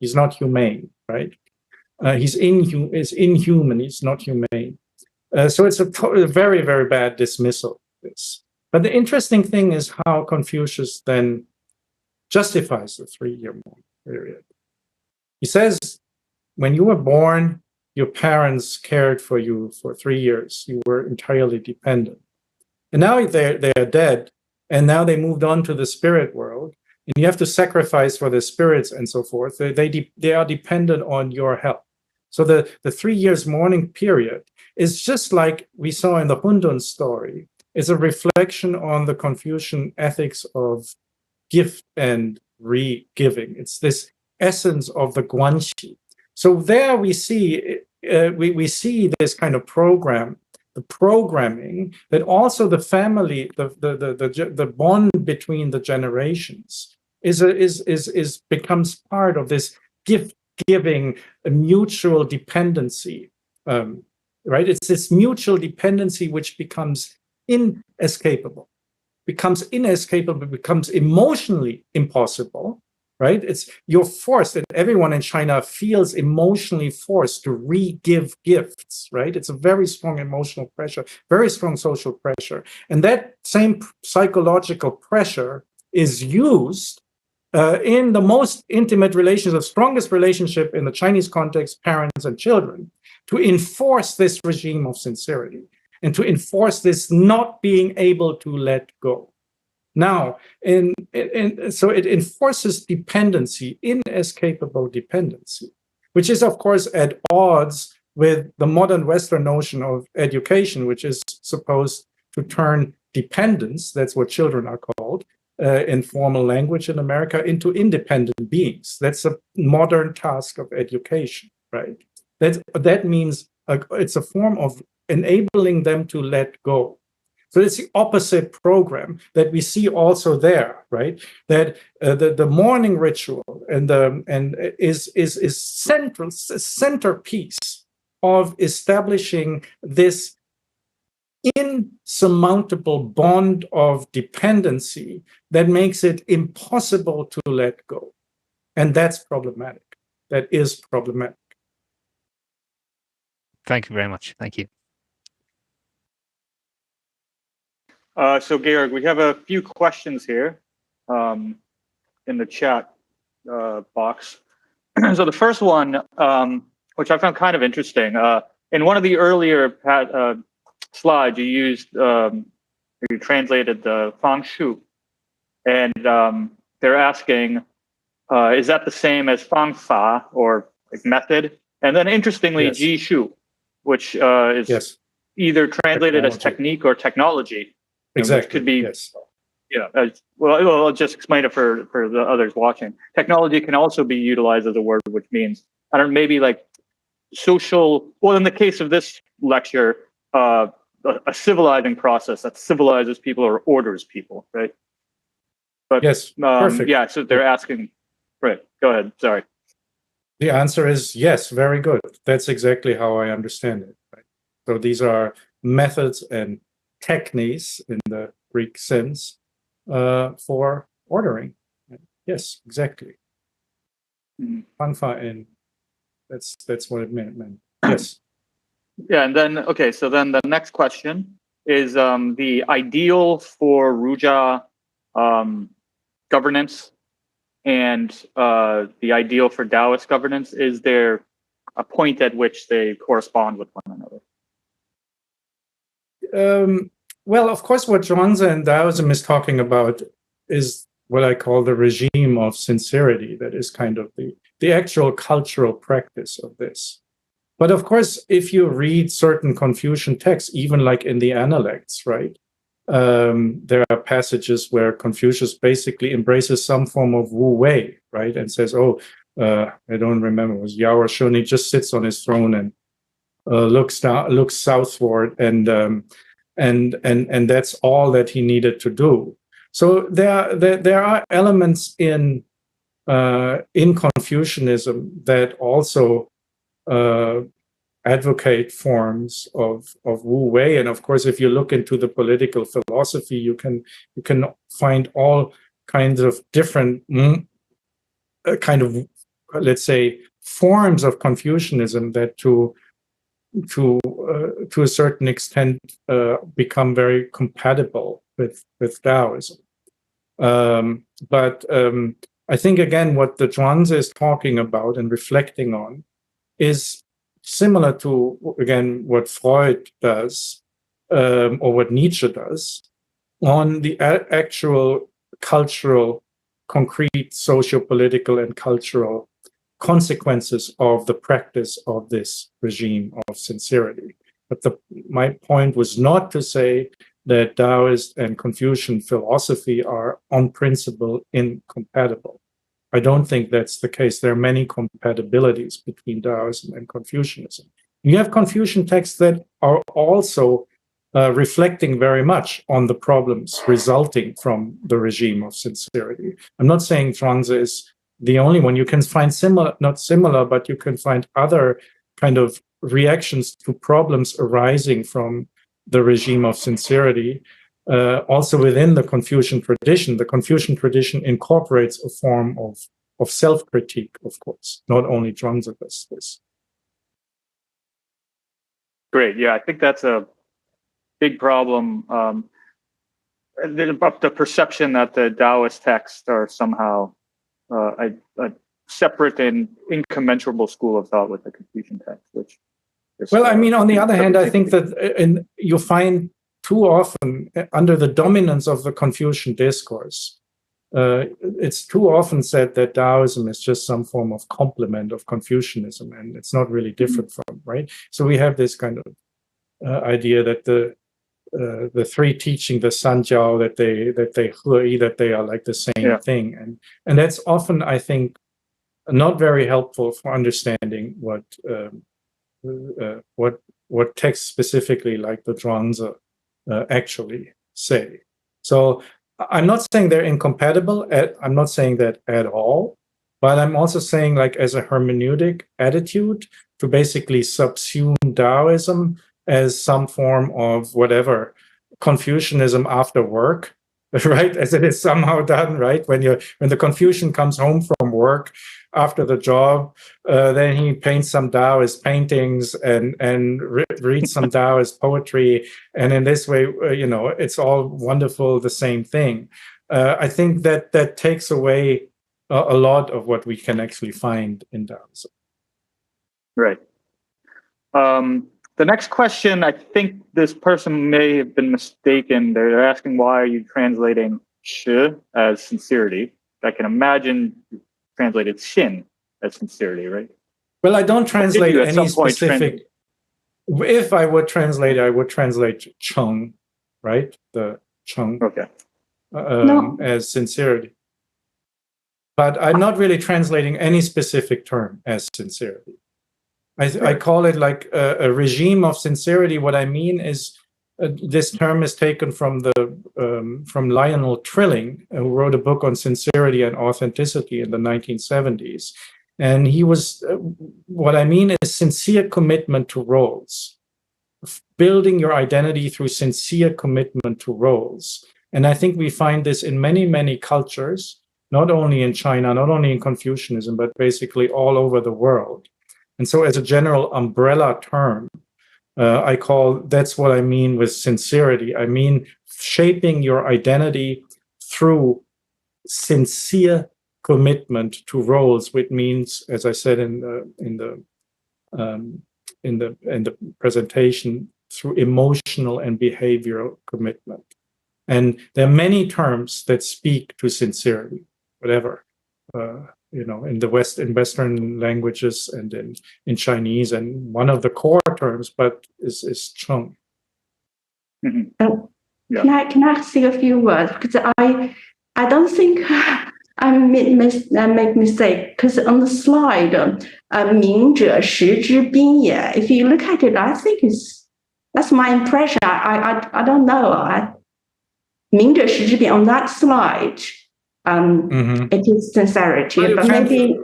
right? He's inhuman, he's not humane. So it's a very, very bad dismissal of this. But the interesting thing is how Confucius then justifies the 3-year mourning period. He says, when you were born, your parents cared for you for 3 years. You were entirely dependent. And now they're dead, and now they moved on to the spirit world, and you have to sacrifice for the spirits and so forth. They are dependent on your help. So the 3 years mourning period is just like we saw in the Hundun story. It's a reflection on the Confucian ethics of gift and re-giving. It's this essence of the guanxi. So there we see we see this kind of the programming that also the family, the bond between the generations becomes part of this gift giving, a mutual dependency, right? It's this mutual dependency which becomes inescapable, becomes emotionally impossible, right? You're forced, and everyone in China feels emotionally forced to re-give gifts, right? It's a very strong emotional pressure, very strong social pressure. And that same psychological pressure is used in the most intimate relations, the strongest relationship in the Chinese context, parents and children, to enforce this regime of sincerity and to enforce this not being able to let go. Now, so it enforces dependency, inescapable dependency, which is, of course, at odds with the modern Western notion of education, which is supposed to turn dependence, that's what children are called, in formal language in America, into independent beings. That's a modern task of education, right? That means it's a form of enabling them to let go. So it's the opposite program that we see also there, right? That the mourning ritual is centerpiece of establishing this insurmountable bond of dependency that makes it impossible to let go. And that's problematic. That is problematic. Thank you very much. Thank you. So, Georg, we have a few questions here in the chat box. So the first one, which I found kind of interesting, in one of the earlier slides, you translated the fang shu, and they're asking, is that the same as fang fa, or like method? And then interestingly, yes. ji shu, which is yes. either translated as technique or technology. Exactly. Which could be, yes. Yeah. Well, I'll just explain it for the others watching. Technology can also be utilized as a word, which means, I don't know, maybe like social. Well, in the case of this lecture, a civilizing process that civilizes people or orders people, right? But yes. Perfect. Yeah. So they're asking. Right. Go ahead. Sorry. The answer is yes. Very good. That's exactly how I understand it. Right? So these are methods and techniques in the Greek sense for ordering. Yes, exactly. Fanfa, and that's what it meant. Yes. Yeah, and then so then the next question is the ideal for Ruja governance and the ideal for Taoist governance. Is there a point at which they correspond with one another? Well, of course, what Zhuangzi and Taoism is talking about is what I call the regime of sincerity. That is kind of the actual cultural practice of this. But of course, if you read certain Confucian texts, even like in the Analects, right, there are passages where Confucius basically embraces some form of Wu Wei, right, and says, I don't remember, it was Yao or Shun, he just sits on his throne and looks southward, and that's all that he needed to do. So there are elements in in Confucianism that also advocate forms of Wu Wei. And of course, if you look into the political philosophy, you can find all kinds of different kind of, let's say, forms of Confucianism that to a certain extent become very compatible with Taoism. But I think, again, what the Zhuangzi is talking about and reflecting on is similar to, again, what Freud does or what Nietzsche does on the actual cultural, concrete, socio-political and cultural consequences of the practice of this regime of sincerity. But my point was not to say that Taoist and Confucian philosophy are on principle incompatible. I don't think that's the case. There are many compatibilities between Taoism and Confucianism. You have Confucian texts that are also reflecting very much on the problems resulting from the regime of sincerity. I'm not saying Zhuangzi is the only one. You can find not similar, but you can find other kind of reactions to problems arising from the regime of sincerity. Also within the Confucian tradition, the Confucian tradition incorporates a form of self-critique, of course. Not only Zhuangzi does this. Great. Yeah, I think that's a big problem. The perception that the Taoist texts are somehow a separate and incommensurable school of thought with the Confucian text, which is, well, I mean, on the other hand, I think that you find too often, under the dominance of the Confucian discourse, it's too often said that Taoism is just some form of complement of Confucianism, and it's not really different from, right? So we have this kind of idea that the three teaching, the Sanjiao, that they are like the same thing, and that's often, I think, not very helpful for understanding what texts specifically like the Zhuangzi actually say. So I'm not saying they're incompatible. I'm not saying that at all, but I'm also saying, like, as a hermeneutic attitude, to basically subsume Taoism as some form of whatever Confucianism after work, right? As it is somehow done, right? When the Confucian comes home from work after the job, then he paints some Taoist paintings and reads some Taoist poetry, and in this way, it's all wonderful, the same thing. I think that takes away a lot of what we can actually find in Taoism. Right. The next question, I think this person may have been mistaken. They're asking, why are you translating shi as sincerity? I can imagine you translated xin as sincerity, right? Well, I don't translate any specific. If I would translate, I would translate cheng, right? The cheng as sincerity. But I'm not really translating any specific term as sincerity. I call it like a regime of sincerity. What I mean is this term is taken from Lionel Trilling, who wrote a book on sincerity and authenticity in the 1970s. And he was, what I mean is sincere commitment to roles, building your identity through sincere commitment to roles. And I think we find this in many, many cultures, not only in China, not only in Confucianism, but basically all over the world. And so as a general umbrella term, that's what I mean with sincerity. I mean shaping your identity through sincere commitment to roles, which means, as I said in the presentation, through emotional and behavioral commitment. And there are many terms that speak to sincerity, whatever. In Western languages and in Chinese, and one of the core terms, but is cheng. Can I say a few words? Because I don't think I make mistake. Because on the slide, 明者实之宾也. If you look at it, I think that's my impression. I don't know. 明者实之宾on that slide. it is sincerity. But maybe,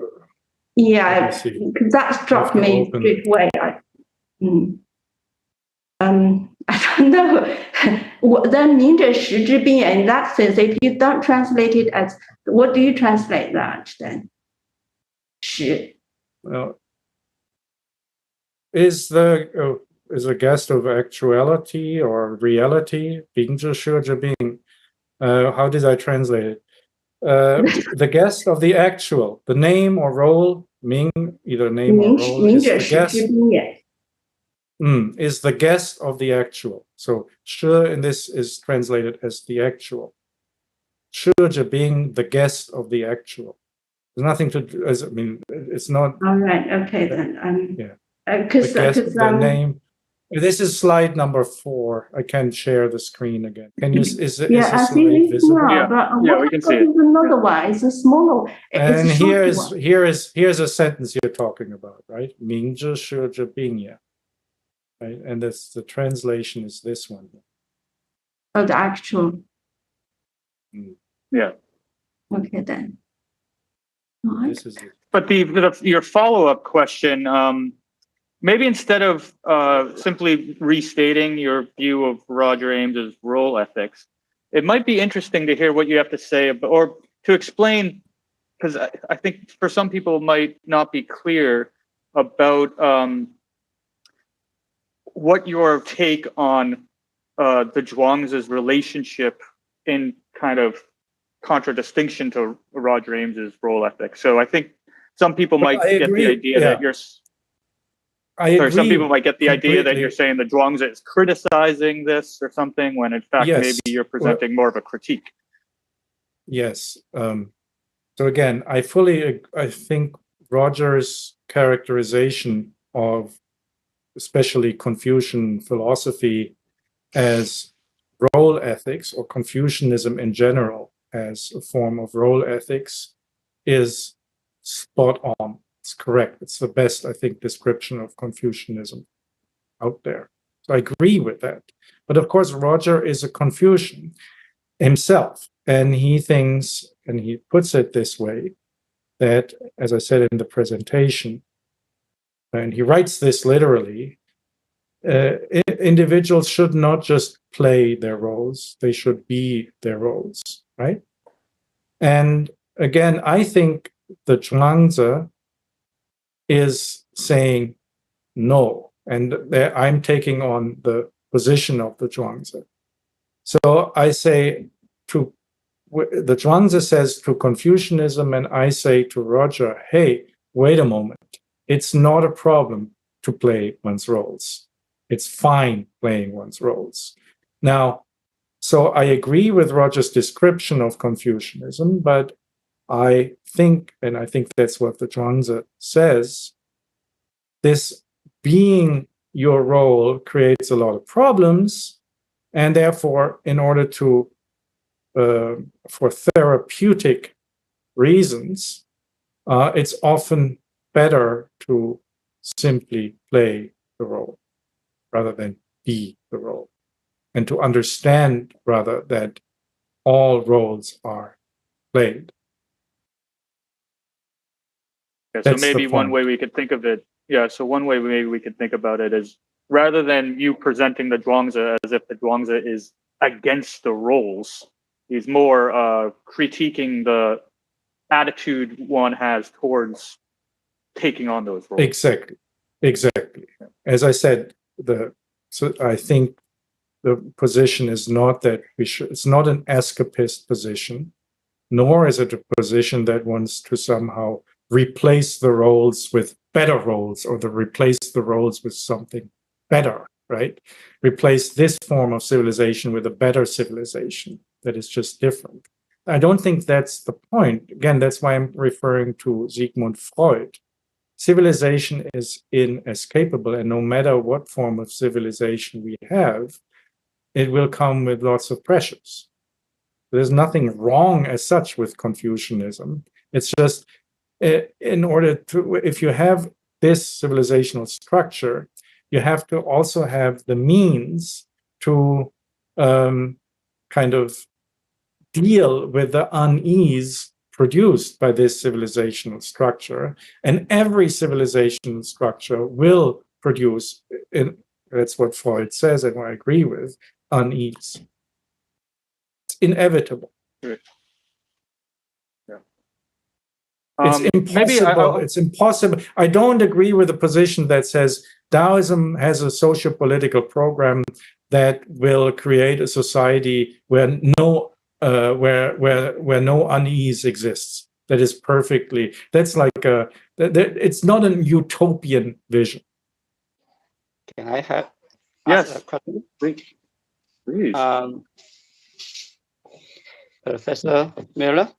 yeah, that struck me straight away. I don't know. Then 明者实之病 in that sense, if you don't translate it as, what do you translate that then? 实. Well, is a guest of actuality or reality? 病者实之病. How did I translate it? The guest of the actual, the name or role, Ming, either name or role, is the guest. Is the guest of the actual. So 是 in this is translated as the actual. 是being the guest of the actual. There's nothing to do, I mean, it's not. All right, okay then. Yeah. Because the name. This is slide number 4. I can't share the screen again. Can you? Is the slide visible? Yeah, we can see it. Another one. It's a smaller. And here's a sentence you're talking about, right? 明知是之病也. Right, and that's the translation is this one. Oh, the actual. Yeah. Okay then. This is it. But your follow-up question, maybe instead of simply restating your view of Roger Ames's role ethics, it might be interesting to hear what you have to say about, or to explain, because I think for some people it might not be clear about what your take on the Zhuangzi's relationship in kind of contradistinction to Roger Ames's role ethics. So I think some people might get the idea that you're. Some people might get the idea that you're saying that Zhuangzi is criticizing this or something, when in fact maybe you're presenting more of a critique. Yes. So again, I think Roger's characterization of especially Confucian philosophy as role ethics, or Confucianism in general as a form of role ethics, is spot on. It's correct. It's the best, I think, description of Confucianism out there. So I agree with that. But of course, Roger is a Confucian himself, and he thinks, and he puts it this way, that, as I said in the presentation, and he writes this literally, individuals should not just play their roles, they should be their roles, right? And again, I think the Zhuangzi is saying no, and I'm taking on the position of the Zhuangzi. So I say the Zhuangzi says to Confucianism, and I say to Roger, hey, wait a moment. It's not a problem to play one's roles. It's fine playing one's roles. Now, so I agree with Roger's description of Confucianism, but I think, and I think that's what the Zhuangzi says, this being your role creates a lot of problems, and therefore, in order to, for therapeutic reasons, it's often better to simply play the role rather than be the role, and to understand rather that all roles are played. Yeah, so maybe one way we could think of it, so one way maybe we could think about it is, rather than you presenting the Zhuangzi as if the Zhuangzi is against the roles, he's more critiquing the attitude one has towards taking on those roles. Exactly. As I said, so I think the position is not that it's not an escapist position, nor is it a position that wants to somehow replace the roles with better roles, or to replace the roles with something better, right? Replace this form of civilization with a better civilization that is just different. I don't think that's the point. Again, that's why I'm referring to Sigmund Freud. Civilization is inescapable, and no matter what form of civilization we have, it will come with lots of pressures. There's nothing wrong as such with Confucianism. It's just, in order to, if you have this civilizational structure, you have to also have the means to kind of deal with the unease produced by this civilizational structure, and every civilizational structure will produce, that's what Freud says, and I agree with, unease. It's inevitable. Right. Yeah. It's impossible. It's impossible. I don't agree with the position that says Taoism has a socio-political program that will create a society where no unease exists. That is perfectly. That's like it's not a utopian vision. Can I have yes a question? Please. Professor Mueller,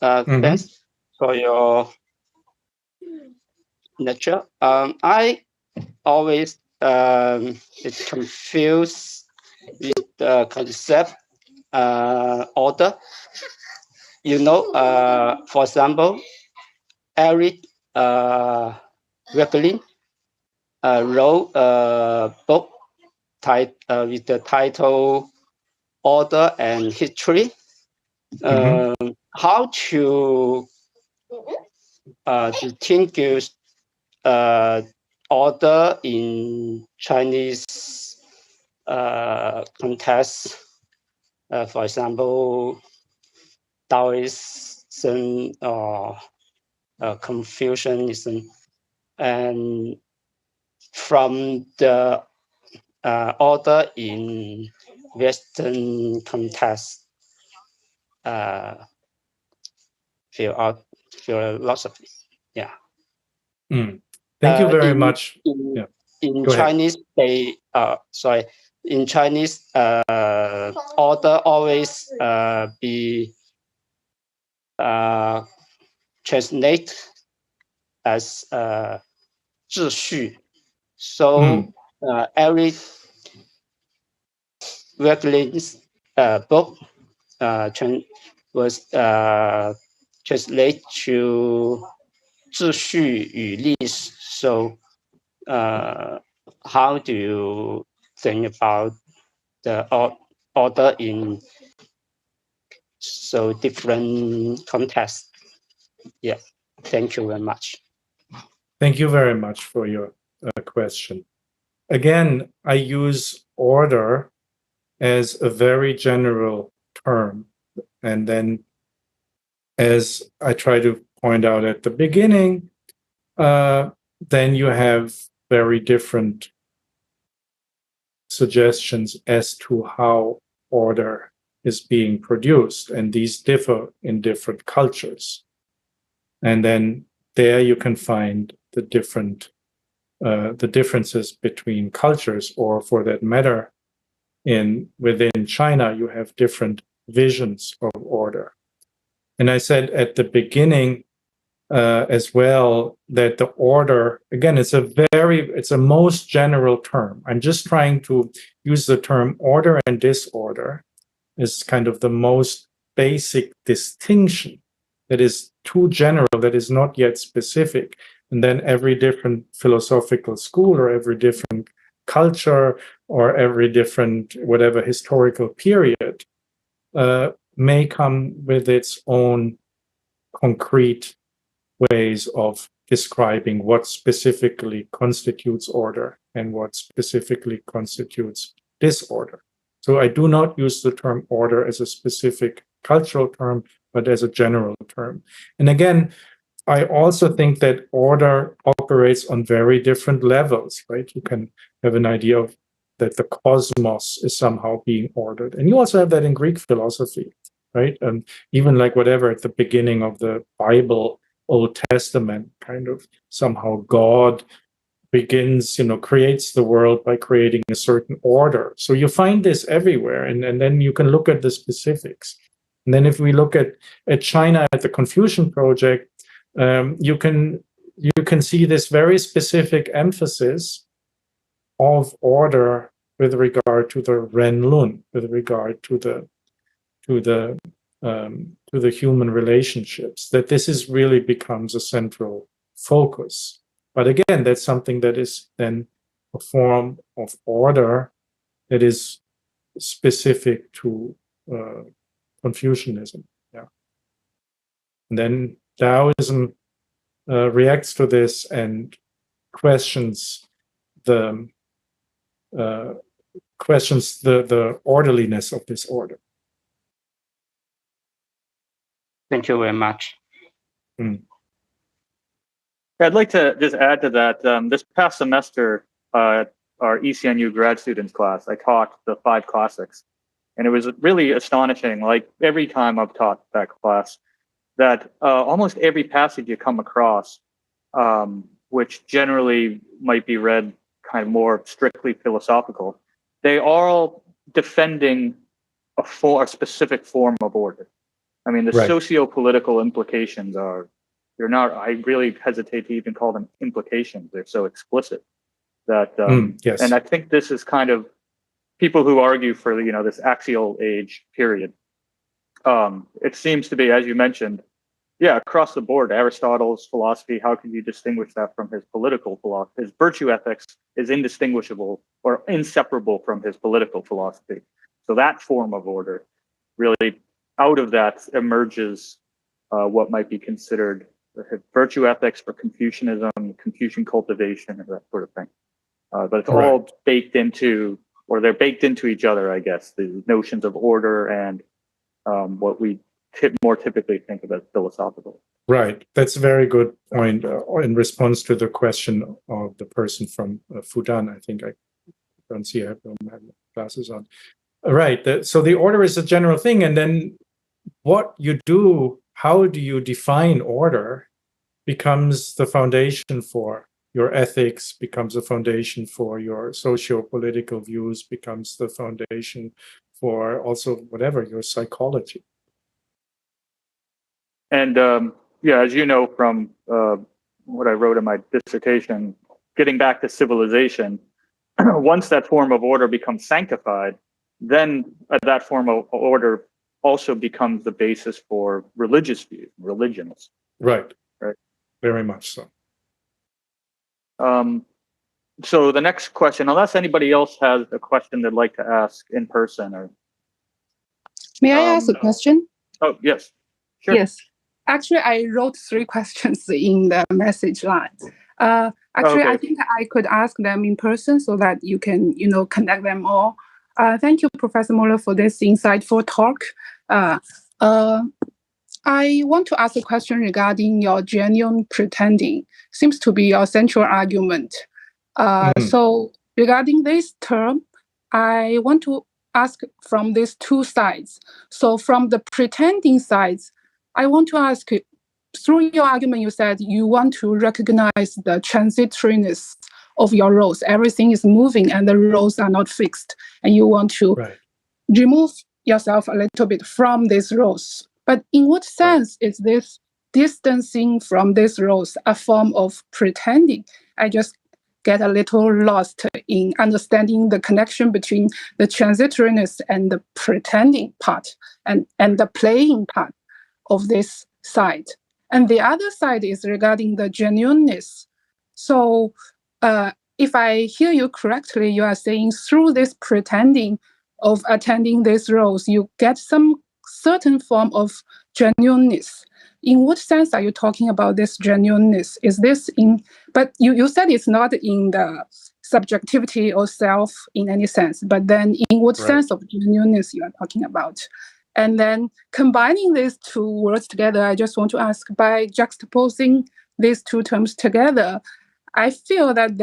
thanks for your lecture. I always is confused with the concept order. You know, for example, Eric Wegelin wrote a book with the title Order and History. How to distinguish order in Chinese context, for example, Taoism or Confucianism, and from the order in Western context, philosophy. Yeah. Thank you very much. In Chinese, in Chinese, order always be translate as 秩序. So every Wegelin's book was translated to 秩序与历史. So how do you think about the order in so different contexts? Yeah, thank you very much. Thank you very much for your question. Again, I use order as a very general term. And then, as I try to point out at the beginning, then you have very different suggestions as to how order is being produced. And these differ in different cultures. And then there you can find the differences between cultures, or for that matter, within China, you have different visions of order. And I said at the beginning as well that the order, again, it's a most general term. I'm just trying to use the term order and disorder as kind of the most basic distinction that is too general, that is not yet specific. And then every different philosophical school or every different culture or every different whatever historical period may come with its own concrete ways of describing what specifically constitutes order and what specifically constitutes disorder. So I do not use the term order as a specific cultural term, but as a general term. And again, I also think that order operates on very different levels, right? You can have an idea of that the cosmos is somehow being ordered. And you also have that in Greek philosophy, right? And even like whatever at the beginning of the Bible, Old Testament, kind of somehow God begins, creates the world by creating a certain order. So you find this everywhere. And then you can look at the specifics. And then if we look at China, at the Confucian Project, you can see this very specific emphasis of order with regard to the Renlun, with regard to the human relationships. That this really becomes a central focus. But again, that's something that is then a form of order that is specific to Confucianism. Yeah. And then Taoism reacts to this and questions the orderliness of this order. Thank you very much. I'd like to just add to that. This past semester, our ECNU grad students class, I taught the 5 classics. And it was really astonishing, like every time I've taught that class, that almost every passage you come across, which generally might be read kind of more strictly philosophical, they are all defending a specific form of order. I mean, the socio-political implications are, I really hesitate to even call them implications. They're so explicit that, yes. And I think this is kind of people who argue for, this axial age period. It seems to be, as you mentioned, across the board, Aristotle's philosophy, how can you distinguish that from his political philosophy? His virtue ethics is indistinguishable or inseparable from his political philosophy. So that form of order, really, out of that emerges what might be considered virtue ethics for Confucianism, Confucian cultivation, and that sort of thing. But it's all baked into, or they're baked into each other, I guess, the notions of order and what we more typically think of as philosophical. Right. That's a very good point in response to the question of the person from Fudan. I think I don't see, I don't have glasses on. Right. So the order is a general thing. And then what you do, how do you define order, becomes the foundation for your ethics, becomes a foundation for your socio-political views, becomes the foundation for also whatever, your psychology. And as you know from what I wrote in my dissertation, getting back to civilization, once that form of order becomes sanctified, then that form of order also becomes the basis for religious views, religions. Right. Very much so. So the next question, unless anybody else has a question they'd like to ask in person, or may I ask a question? Oh, yes. Sure. Yes. Actually, I wrote 3 questions in the message line. Actually, I think I could ask them in person so that you can, connect them all. Thank you, Professor Moeller, for this insightful talk. I want to ask a question regarding your genuine pretending. Seems to be your central argument. So regarding this term, I want to ask from these 2 sides. So from the pretending sides, I want to ask, through your argument, you said you want to recognize the transitoriness of your roles. Everything is moving and the roles are not fixed. And you want to remove yourself a little bit from these roles. But in what sense is this distancing from these roles a form of pretending? I just get a little lost in understanding the connection between the transitoriness and the pretending part and the playing part of this side. And the other side is regarding the genuineness. So if I hear you correctly, you are saying through this pretending of attending these roles, you get some certain form of genuineness. In what sense are you talking about this genuineness? Is this but you said it's not in the subjectivity or self in any sense, but then in what sense of genuineness you are talking about? And then combining these 2 words together, I just want to ask, by juxtaposing these 2 terms together, I feel that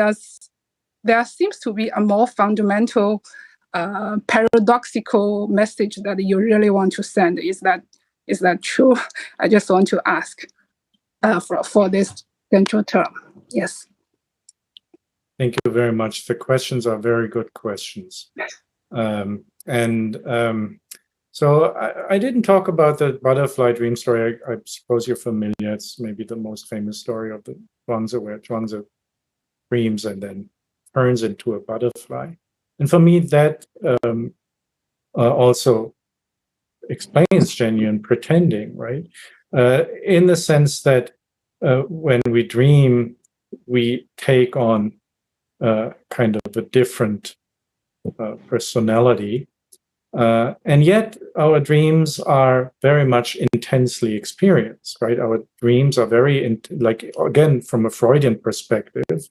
there seems to be a more fundamental paradoxical message that you really want to send. Is that true? I just want to ask for this central term. Yes. Thank you very much. The questions are very good questions. So I didn't talk about the butterfly dream story. I suppose you're familiar. It's maybe the most famous story of the Zhuangzi, where Zhuangzi dreams and then turns into a butterfly. And for me, that also explains genuine pretending, right? In the sense that when we dream, we take on kind of a different personality. And yet our dreams are very much intensely experienced, right? Our dreams are very, like, again, from a Freudian perspective,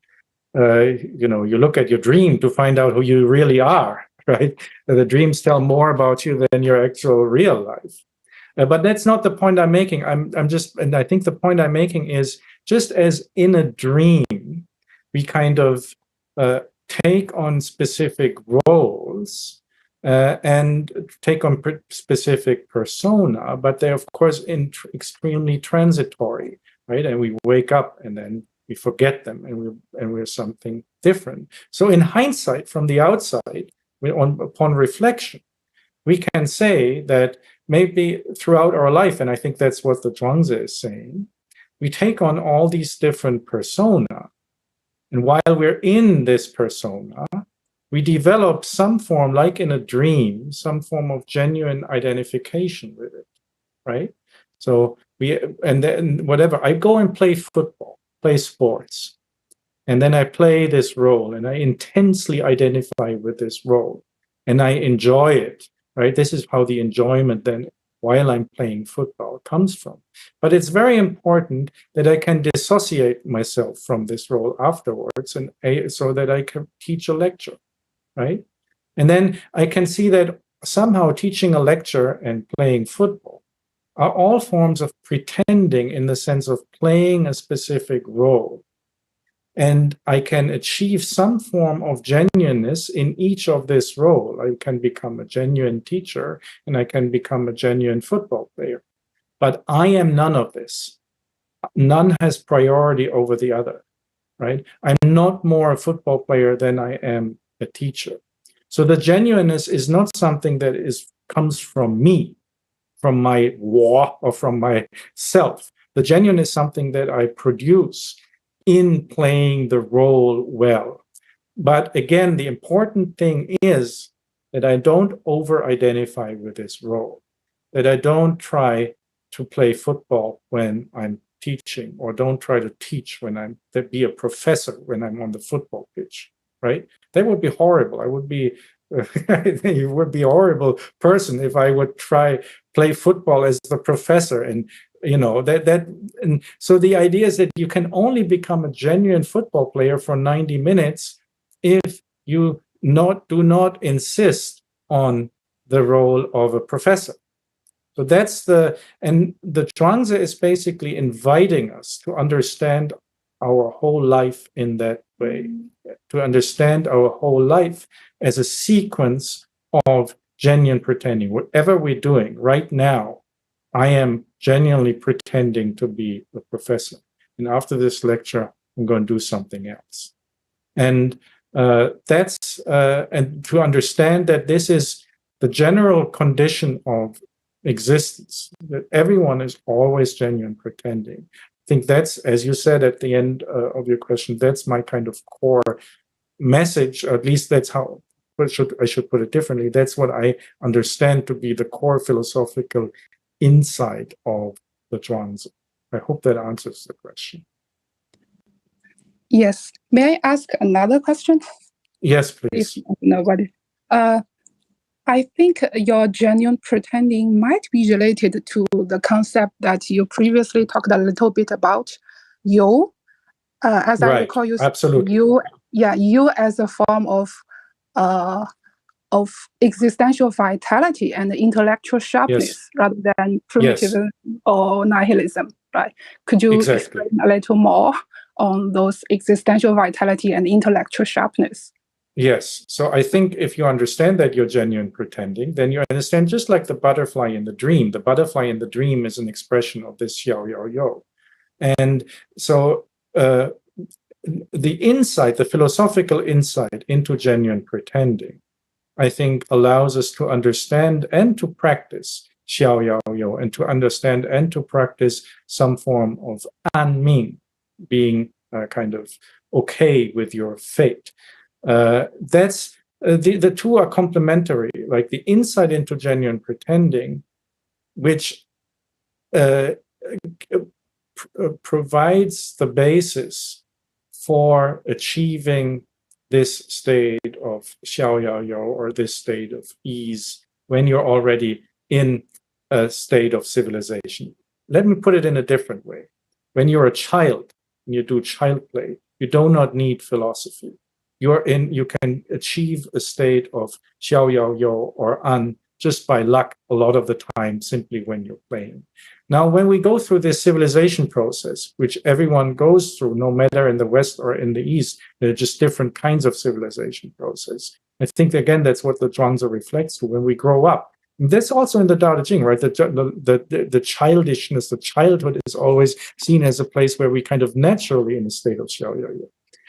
you look at your dream to find out who you really are, right? The dreams tell more about you than your actual real life. But that's not the point I'm making. And I think the point I'm making is, just as in a dream, we kind of take on specific roles and take on specific persona, but they're of course extremely transitory, right? And we wake up and then we forget them, and we're something different. So in hindsight, from the outside, upon reflection, we can say that maybe throughout our life, and I think that's what the Zhuangzi is saying, we take on all these different persona, and while we're in this persona, we develop some form, like in a dream, some form of genuine identification with it, right? So and then whatever, I go and play football, play sports, and then I play this role, and I intensely identify with this role, and I enjoy it, right? This is how the enjoyment then, while I'm playing football, comes from. But it's very important that I can dissociate myself from this role afterwards, and so that I can teach a lecture, right? And then I can see that somehow teaching a lecture and playing football are all forms of pretending, in the sense of playing a specific role. And I can achieve some form of genuineness in each of this role. I can become a genuine teacher, and I can become a genuine football player. But I am none of this. None has priority over the other, right? I'm not more a football player than I am a teacher. So the genuineness is not something that comes from me, from my war, or from myself. The genuineness is something that I produce in playing the role well. But again, the important thing is that I don't over-identify with this role, that I don't try to play football when I'm teaching, or don't try to teach to be a professor when I'm on the football pitch, right? That would be horrible. I would be it would be a horrible person if I would play football as the professor, and and so the idea is that you can only become a genuine football player for 90 minutes if you do not insist on the role of a professor. So and the Zhuangzi is basically inviting us to understand our whole life in that way, to understand our whole life as a sequence of genuine pretending. Whatever we're doing right now, I am genuinely pretending to be a professor. And after this lecture, I'm going to do something else. And and to understand that this is the general condition of existence, that everyone is always genuine pretending. I think that's, as you said at the end of your question, that's my kind of core message, or at least that's how I should put it differently. That's what I understand to be the core philosophical insight of the Zhuangzi. I hope that answers the question. Yes. May I ask another question? Yes, please. If nobody. I think your genuine pretending might be related to the concept that you previously talked a little bit about, you. As I recall, you absolutely. You as a form of existential vitality and intellectual sharpness, rather than primitivism or nihilism, right? Could you explain a little more on those existential vitality and intellectual sharpness? Yes. So I think if you understand that you're genuine pretending, then you understand, just like the butterfly in the dream. The butterfly in the dream is an expression of this xiao yao yo. And so the insight, the philosophical insight into genuine pretending, I think allows us to understand and to practice xiao yao yo, and to understand and to practice some form of anming, being kind of okay with your fate. That's the two are complementary. Like the insight into genuine pretending, which provides the basis for achieving this state of xiao yao yo, or this state of ease when you're already in a state of civilization. Let me put it in a different way. When you're a child and you do child play, you do not need philosophy. You can achieve a state of xiao yao yo or an just by luck a lot of the time, simply when you're playing. Now, when we go through this civilization process, which everyone goes through, no matter in the West or in the East, there are just different kinds of civilization process. I think, again, that's what the Zhuangzi reflects to when we grow up. And that's also in the Tao Te Ching, right? The childishness, the childhood is always seen as a place where we kind of naturally in a state of xiao yao yo.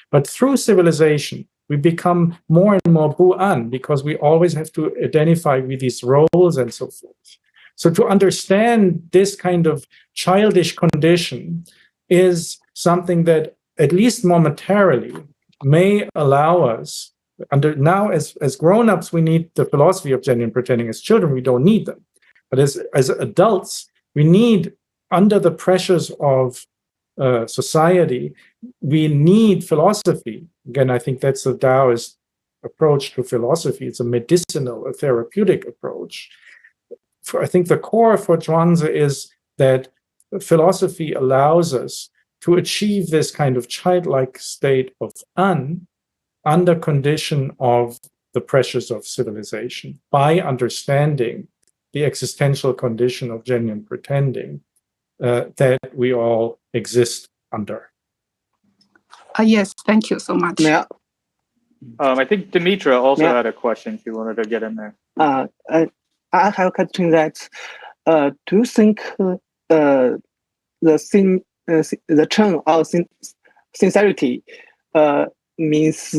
But through civilization, we become more and more bu'an because we always have to identify with these roles and so forth. So to understand this kind of childish condition is something that, at least momentarily, may allow us, now as grown-ups, we need the philosophy of genuine pretending. As children, we don't need them. But as adults, we need, under the pressures of society, we need philosophy. Again, I think that's the Taoist approach to philosophy. It's a medicinal, a therapeutic approach. I think the core for Zhuangzi is that philosophy allows us to achieve this kind of childlike state of an under condition of the pressures of civilization by understanding the existential condition of genuine pretending that we all exist under. Yes, thank you so much. Yeah. I think Dimitra also Yeah. had a question she wanted to get in there. I have a question that do you think the term of sincerity means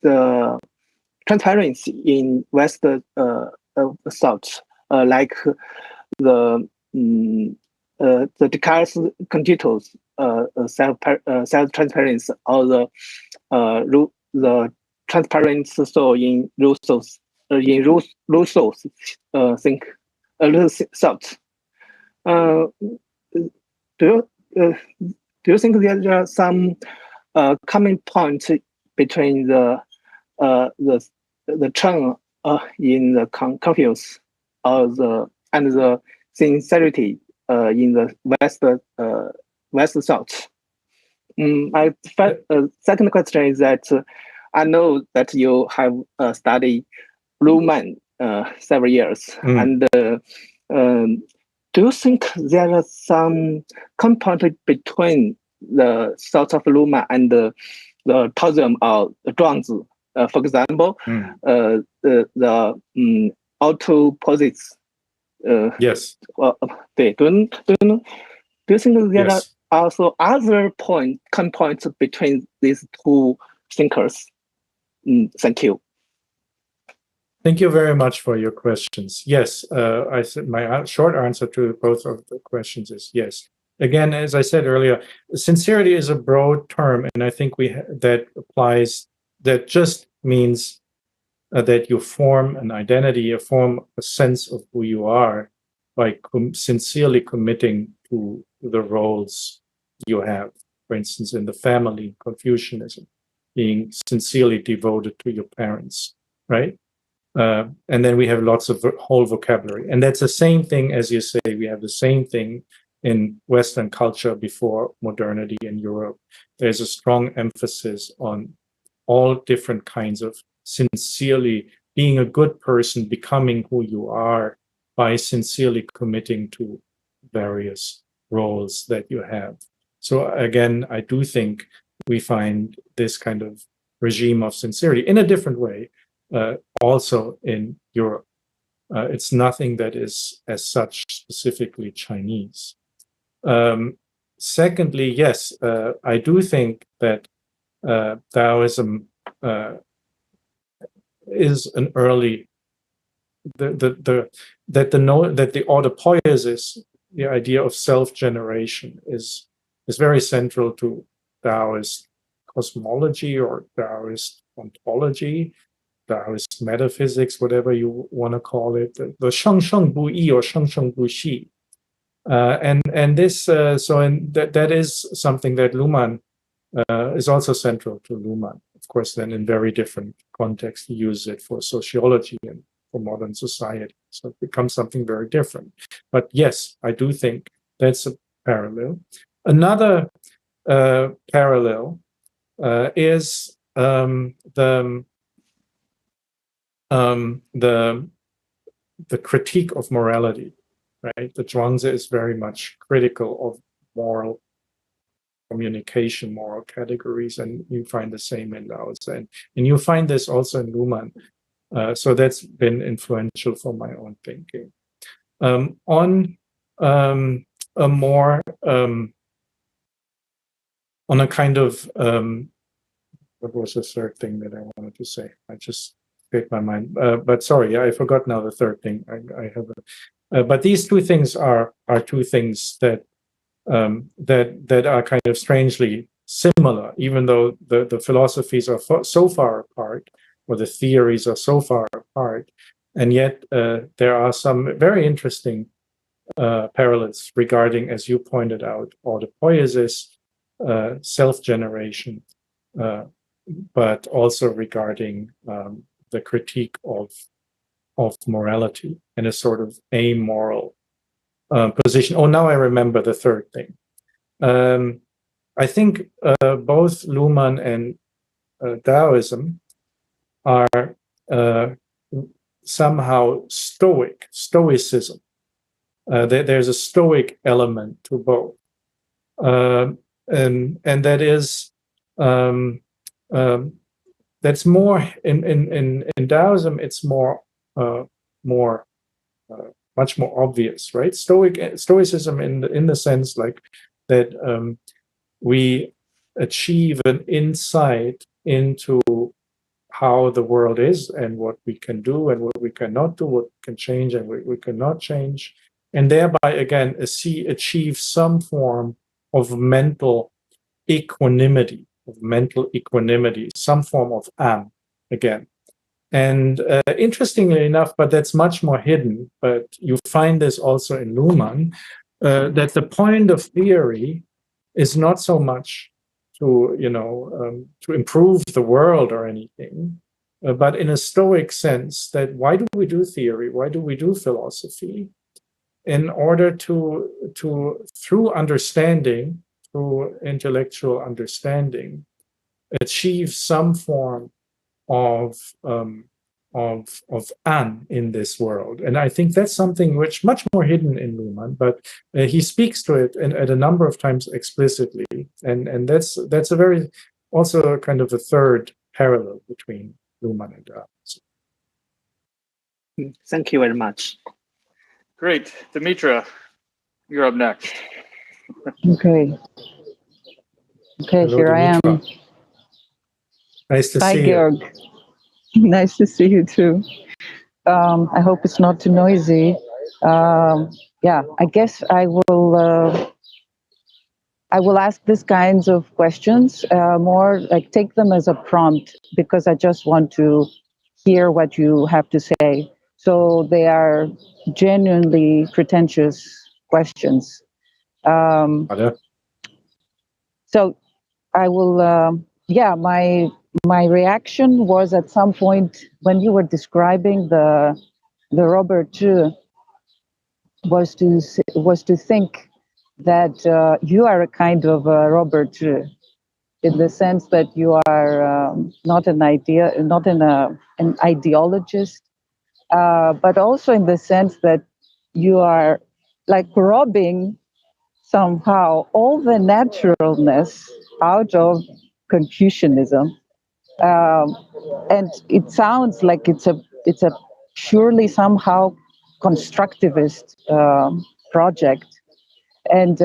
the transparency in West thought, like the Descartes' conditos, self-transparency, or the transparent soul in Rousseau's thought. Do you think there are some common points between the term in the Confucius and the sincerity in the West thought? My second question is that I know that you have studied Luhmann several years, and do you think there are some component between the thoughts of Luhmann and the Taoism of Zhuangzi? For example, the autoposites. Yes. Do you think there Yes. are also other points between these two thinkers? Thank you. Thank you very much for your questions. Yes, I said my short answer to both of the questions is yes. Again, as I said earlier, sincerity is a broad term, and I think that just means that you form an identity, you form a sense of who you are by sincerely committing to the roles you have. For instance, in the family, Confucianism, being sincerely devoted to your parents, right? And then we have lots of whole vocabulary. And that's the same thing, as you say, we have the same thing in Western culture before modernity in Europe. There's a strong emphasis on all different kinds of sincerely being a good person, becoming who you are by sincerely committing to various roles that you have. So again, I do think we find this kind of regime of sincerity in a different way also in Europe. It's nothing that is as such specifically Chinese. Secondly, yes, I do think that Taoism is an early that the autopoiesis, the idea of self-generation, is very central to Taoist cosmology or Taoist ontology, Taoist metaphysics, whatever you want to call it, the sheng sheng bu yi or sheng sheng bu xi, and this that is something that Luhmann is also central to Luhmann. Of course, then in very different contexts, he uses it for sociology and for modern society. So it becomes something very different. But yes, I do think that's a parallel. Another parallel is the critique of morality, right? The Zhuangzi is very much critical of moral communication, moral categories, and you find the same in Laozi. And you find this also in Luhmann. So that's been influential for my own thinking. On a more, on a kind of, what was the third thing that I wanted to say? I just escaped my mind. But sorry, I forgot now the third thing. I have but these two things are two things that that are kind of strangely similar, even though the philosophies are so far apart, or the theories are so far apart, and yet there are some very interesting parallels regarding, as you pointed out, autopoiesis, self-generation, but also regarding the critique of morality and a sort of amoral position. Oh, now I remember the third thing. I think both Luhmann and Taoism are somehow stoicism. There's a stoic element to both, and that is that's more in Taoism. It's more much more obvious, right? Stoicism in the sense like that we achieve an insight into how the world is and what we can do and what we cannot do, what can change and what we cannot change, and thereby again achieve some form of mental equanimity, some form of again. And interestingly enough, but that's much more hidden, but you find this also in Luhmann, that the point of theory is not so much to, to improve the world or anything, but in a Stoic sense, that why do we do theory? Why do we do philosophy? In order to through understanding, through intellectual understanding, achieve some form of in this world. And I think that's something which much more hidden in Luhmann, but he speaks to it at a number of times explicitly. And that's a very, also kind of a third parallel between Luhmann and Taoism. Thank you very much. Great. Dimitra, you're up next. Okay. Hello, Here Dimitra. I am. Nice to Hi, see Georg. you. Nice to see you too. I hope it's not too noisy. Yeah, I guess I will ask these kinds of questions, more like take them as a prompt, because I just want to hear what you have to say. So they are genuinely pretentious questions. So I will, my reaction was at some point when you were describing the Robert Zhu, was to think that you are a kind of Robert Zhu, in the sense that you are not an ideologist, but also in the sense that you are like robbing somehow all the naturalness out of Confucianism. And it sounds like it's a purely somehow constructivist project. And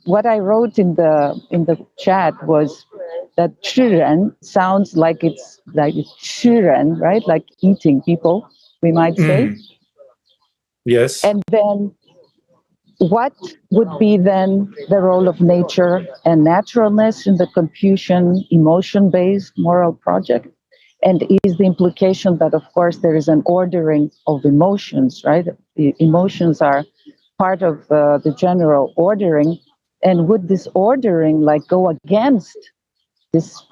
what I wrote in the chat was that 吃人 sounds like it's 吃人, right? Like eating people, we might say. Yes. And then what would be then the role of nature and naturalness in the Confucian emotion-based moral project? And is the implication that, of course, there is an ordering of emotions, right? The emotions are part of the general ordering. And would this ordering go against this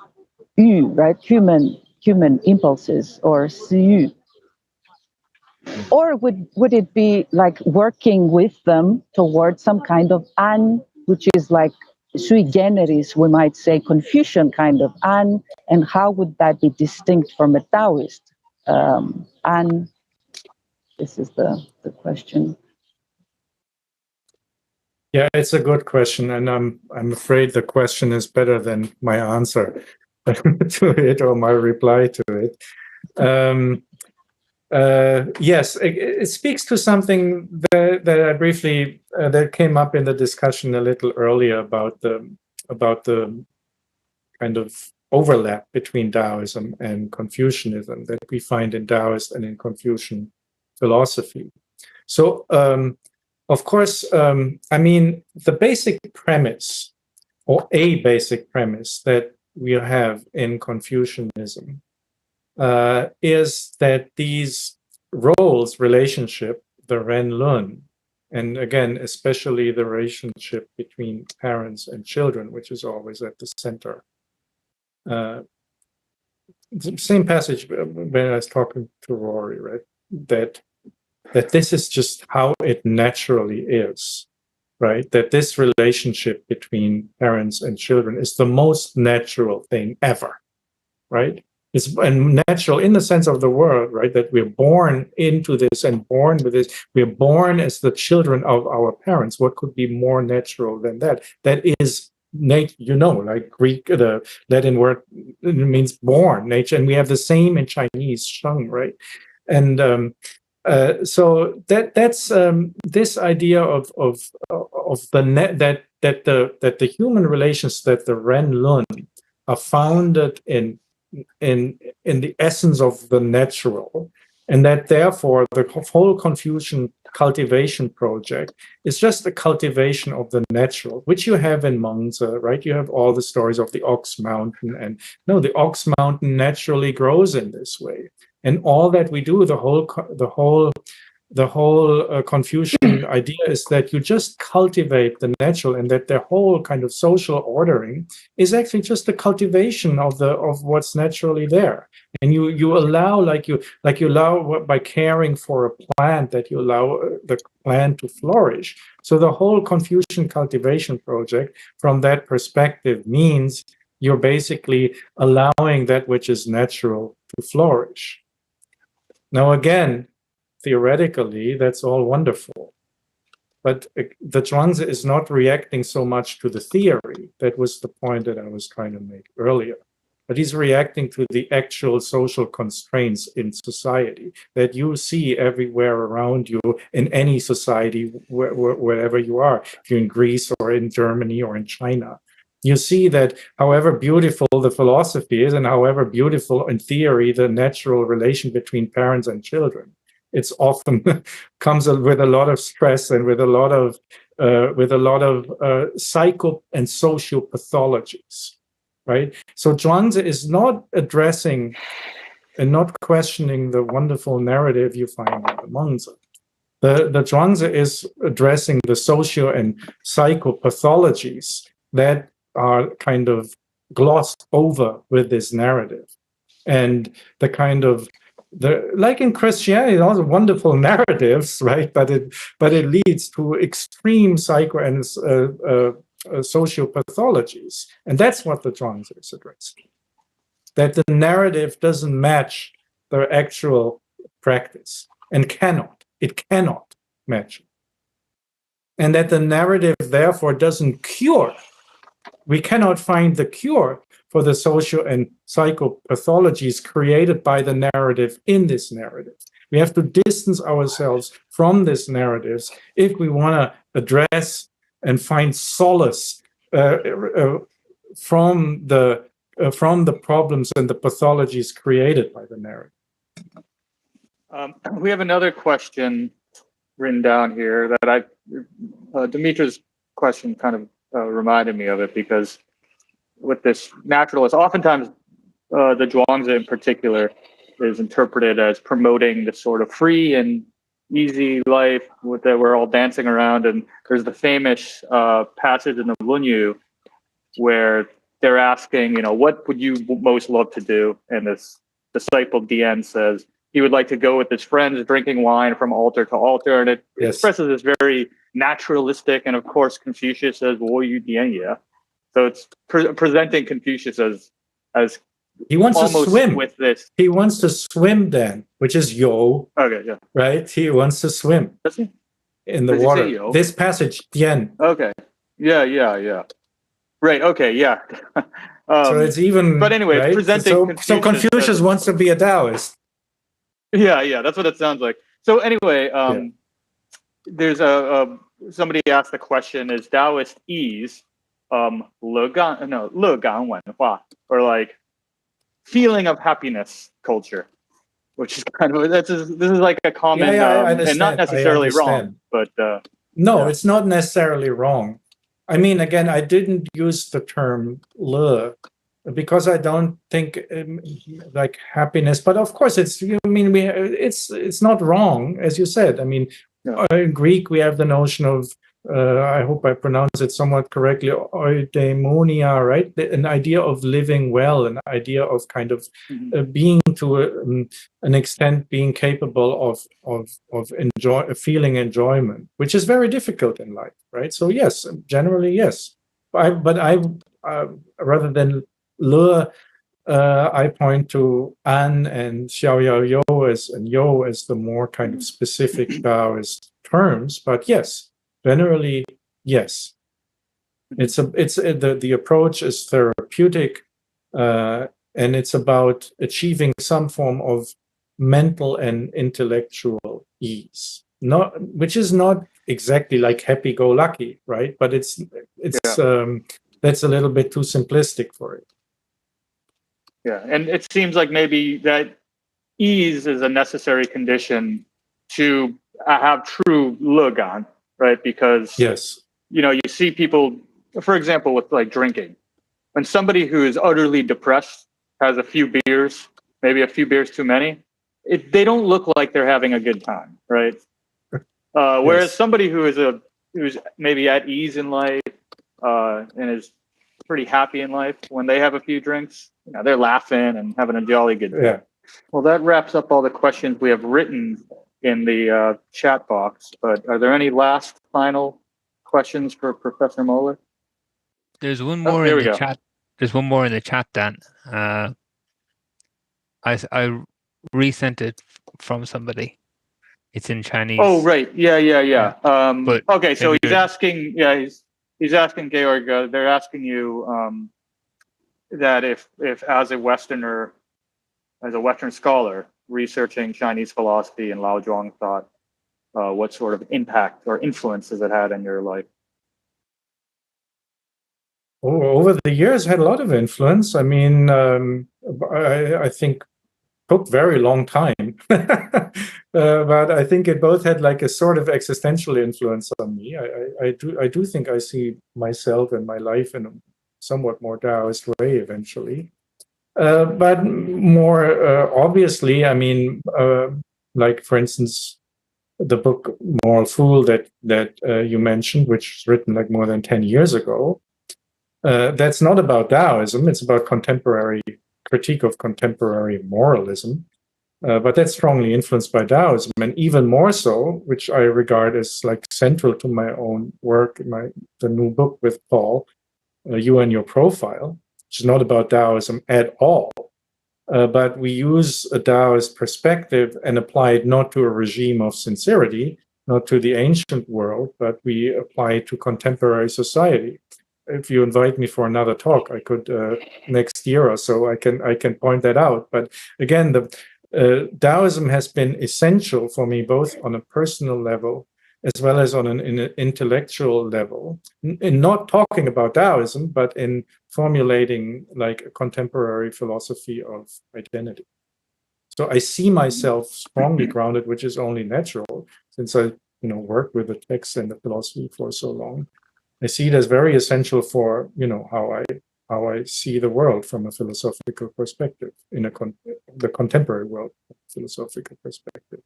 yu, right? Human impulses, or siyu? Or would it be like working with them towards some kind of an, which is like sui generis, we might say, Confucian kind of an, and how would that be distinct from a Taoist an? This is the question. Yeah, it's a good question, and I'm afraid the question is better than my answer to it or my reply to it. Yes, it speaks to something that I briefly that came up in the discussion a little earlier about the kind of overlap between Taoism and Confucianism that we find in Taoist and in Confucian philosophy. So, of course, I mean, the basic premise, or a basic premise that we have in Confucianism is that these roles, relationship, the Ren-Lun, and again, especially the relationship between parents and children, which is always at the center. The same passage when I was talking to Rory, right? That this is just how it naturally is, right? That this relationship between parents and children is the most natural thing ever, right? It's natural in the sense of the word, right? That we're born into this and born with this. We're born as the children of our parents. What could be more natural than that? That is nature, like Greek, the Latin word means born, nature, and we have the same in Chinese, sheng, right? And so that's this idea of the net that the human relations, that the Ren-Lun are founded in the essence of the natural, and that therefore the whole Confucian cultivation project is just a cultivation of the natural, which you have in MOELLER, right? You have all the stories of the Ox Mountain, and no, the Ox Mountain naturally grows in this way. And all that we do, the whole Confucian idea is that you just cultivate the natural, and that the whole kind of social ordering is actually just a cultivation of what's naturally there. And you allow, like you allow by caring for a plant, that you allow the plant to flourish. So the whole Confucian cultivation project, from that perspective, means you're basically allowing that which is natural to flourish. Now, again, theoretically, that's all wonderful. But the Zhuangzi is not reacting so much to the theory. That was the point that I was trying to make earlier. But he's reacting to the actual social constraints in society that you see everywhere around you in any society, wherever you are, if you're in Greece or in Germany or in China. You see that however beautiful the philosophy is, and however beautiful in theory the natural relation between parents and children, it's often comes with a lot of stress and with a lot of psycho and social pathologies, right? So Zhuangzi is not addressing and not questioning the wonderful narrative you find in the MOELLER. The Zhuangzi is addressing the socio and psycho pathologies that are kind of glossed over with this narrative, and the kind of like in Christianity, all the wonderful narratives, right? But it leads to extreme psycho and social pathologies, and that's what the Zhuangzi is addressing. That the narrative doesn't match the actual practice, and it cannot match it, and that the narrative therefore doesn't cure. We cannot find the cure for the social and psychopathologies created by the narrative in this narrative. We have to distance ourselves from these narratives if we want to address and find solace from the problems and the pathologies created by the narrative. We have another question written down here that Dimitra's question kind of reminded me of it, because with this naturalist, oftentimes the Zhuangzi in particular is interpreted as promoting the sort of free and easy life with that we're all dancing around. And there's the famous passage in the Lunyu where they're asking, what would you most love to do? And this disciple Dian says, he would like to go with his friends drinking wine from altar to altar, and it Yes. expresses this very naturalistic, and of course Confucius says 我与点也. So it's presenting Confucius as he wants to almost swim. with this. He wants to swim then, which is yo, Okay, yeah. right? He wants to swim Does he? in the Does he say water. yo? This passage, Tian. Okay. Yeah. Right. Okay. Yeah. So it's even. But anyway, right? presenting so Confucius wants to be a Taoist. Yeah. That's what it sounds like. So anyway, there's somebody asked the question: is Taoist ease, 乐感文化, or like feeling of happiness culture, which is kind of this is like a common and not necessarily wrong, but no, it's not necessarily wrong. I mean, again, I didn't use the term le because I don't think like happiness, but of course it's, I mean, it's not wrong, as you said. I mean, in Greek, we have the notion of, I hope I pronounce it somewhat correctly, eudaimonia, right? An idea of living well, an idea of kind of being to an extent being capable of feeling enjoyment, which is very difficult in life, right? So yes, generally yes. But I rather than le, I point to an and xiao yao yo as the more kind of specific Taoist terms. But yes. Generally, yes. The approach is therapeutic, and it's about achieving some form of mental and intellectual ease. Which is not exactly like happy-go-lucky, right? But it's that's a little bit too simplistic for it. Yeah, and it seems like maybe that ease is a necessary condition to have true legan. Right, because yes, you see people, for example, with like drinking. When somebody who is utterly depressed has a few beers, maybe a few beers too many, they don't look like they're having a good time, right? Whereas somebody who's maybe at ease in life and is pretty happy in life, when they have a few drinks, they're laughing and having a jolly good time. Yeah. Well, that wraps up all the questions we have written in the chat box, but are there any last final questions for Professor MOELLER? There's one more in the chat. There's one more in the chat, Dan. I resent it from somebody. It's in Chinese. Oh, right. Yeah. But okay, so he's asking. Yeah, he's asking Georg. They're asking you that if as a Westerner, as a Western scholar, researching Chinese philosophy and Lao Zhuang thought, what sort of impact or influence has it had in your life? Over the years, had a lot of influence. I mean, I think took very long time, but I think it both had like a sort of existential influence on me. I do think I see myself and my life in a somewhat more Taoist way eventually. But more obviously, I mean, like for instance, the book Moral Fool that you mentioned, which was written like more than 10 years ago, that's not about Taoism. It's about critique of contemporary moralism. But that's strongly influenced by Taoism, and even more so, which I regard as like central to my own work, the new book with Paul, You and Your Profile, which is not about Taoism at all. But we use a Taoist perspective and apply it not to a regime of sincerity, not to the ancient world, but we apply it to contemporary society. If you invite me for another talk, I could next year or so, I can point that out. But again, the Taoism has been essential for me, both on a personal level as well as on an intellectual level, in not talking about Taoism, but in formulating like a contemporary philosophy of identity. So I see myself strongly grounded, which is only natural since I worked with the text and the philosophy for so long. I see it as very essential for how I see the world from a philosophical perspective, in the contemporary world philosophical perspective.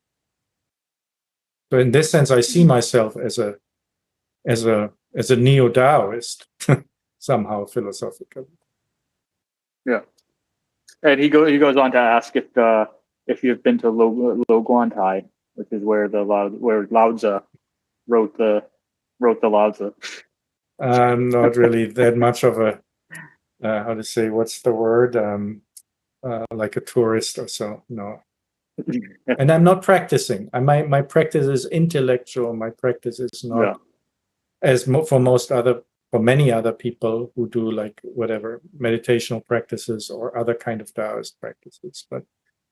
So in this sense, I see myself as a neo-Taoist somehow philosophically. Yeah, and he goes on to ask if if you've been to Guantai, which is where Lao Tzu wrote the Lao Tzu. Not really that much of a how to say, what's the word? Like a tourist or so. No. And I'm not practicing. My practice is intellectual. My practice is not for many other people who do like whatever meditational practices or other kind of Taoist practices. But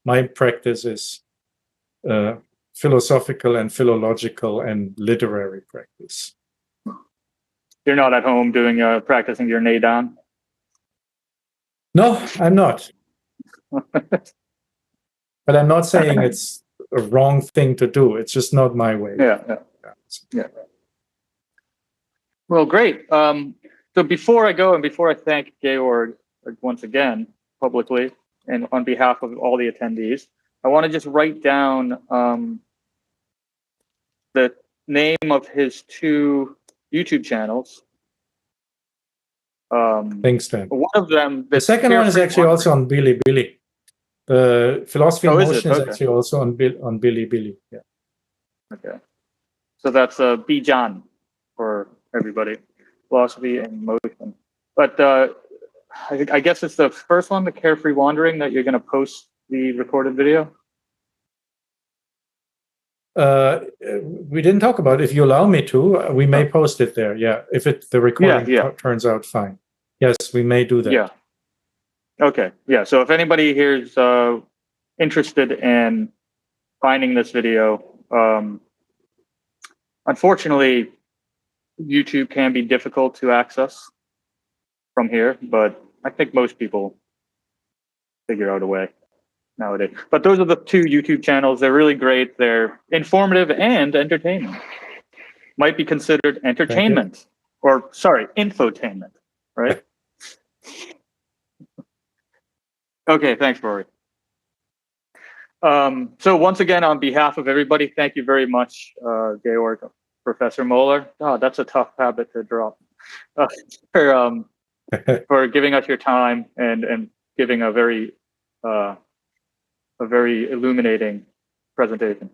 my practice is philosophical and philological and literary practice. You're not at home doing practicing your neidan? No, I'm not. But I'm not saying it's a wrong thing to do. It's just not my way. Yeah. Well, great. So before I go and before I thank Georg once again publicly and on behalf of all the attendees, I want to just write down the name of his 2 YouTube channels. Thanks, Dan. One of them, the second one is actually also on Bilibili. The Philosophy in Motion is actually also on Bilibili. Yeah. Okay. So that's Bijan for everybody. Philosophy in Motion. But I guess it's the first one, the Carefree Wandering, that you're going to post the recorded video. We didn't talk about it. If you allow me to, we may post it there. Yeah, if the recording turns out fine. Yes, we may do that. Yeah. Okay. Yeah. So if anybody here is interested in finding this video, unfortunately, YouTube can be difficult to access from here, but I think most people figure out a way nowadays. But those are the 2 YouTube channels. They're really great. They're informative and entertaining. Might be considered entertainment, or sorry, infotainment, right? Okay, thanks, Rory. So once again, on behalf of everybody, thank you very much, Georg, Professor MOELLER. Oh, that's a tough habit to drop. For giving us your time and giving a very illuminating presentation.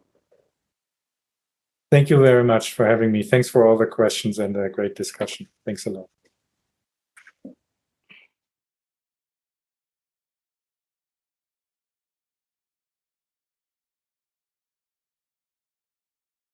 Thank you very much for having me. Thanks for all the questions and a great discussion. Thanks a lot.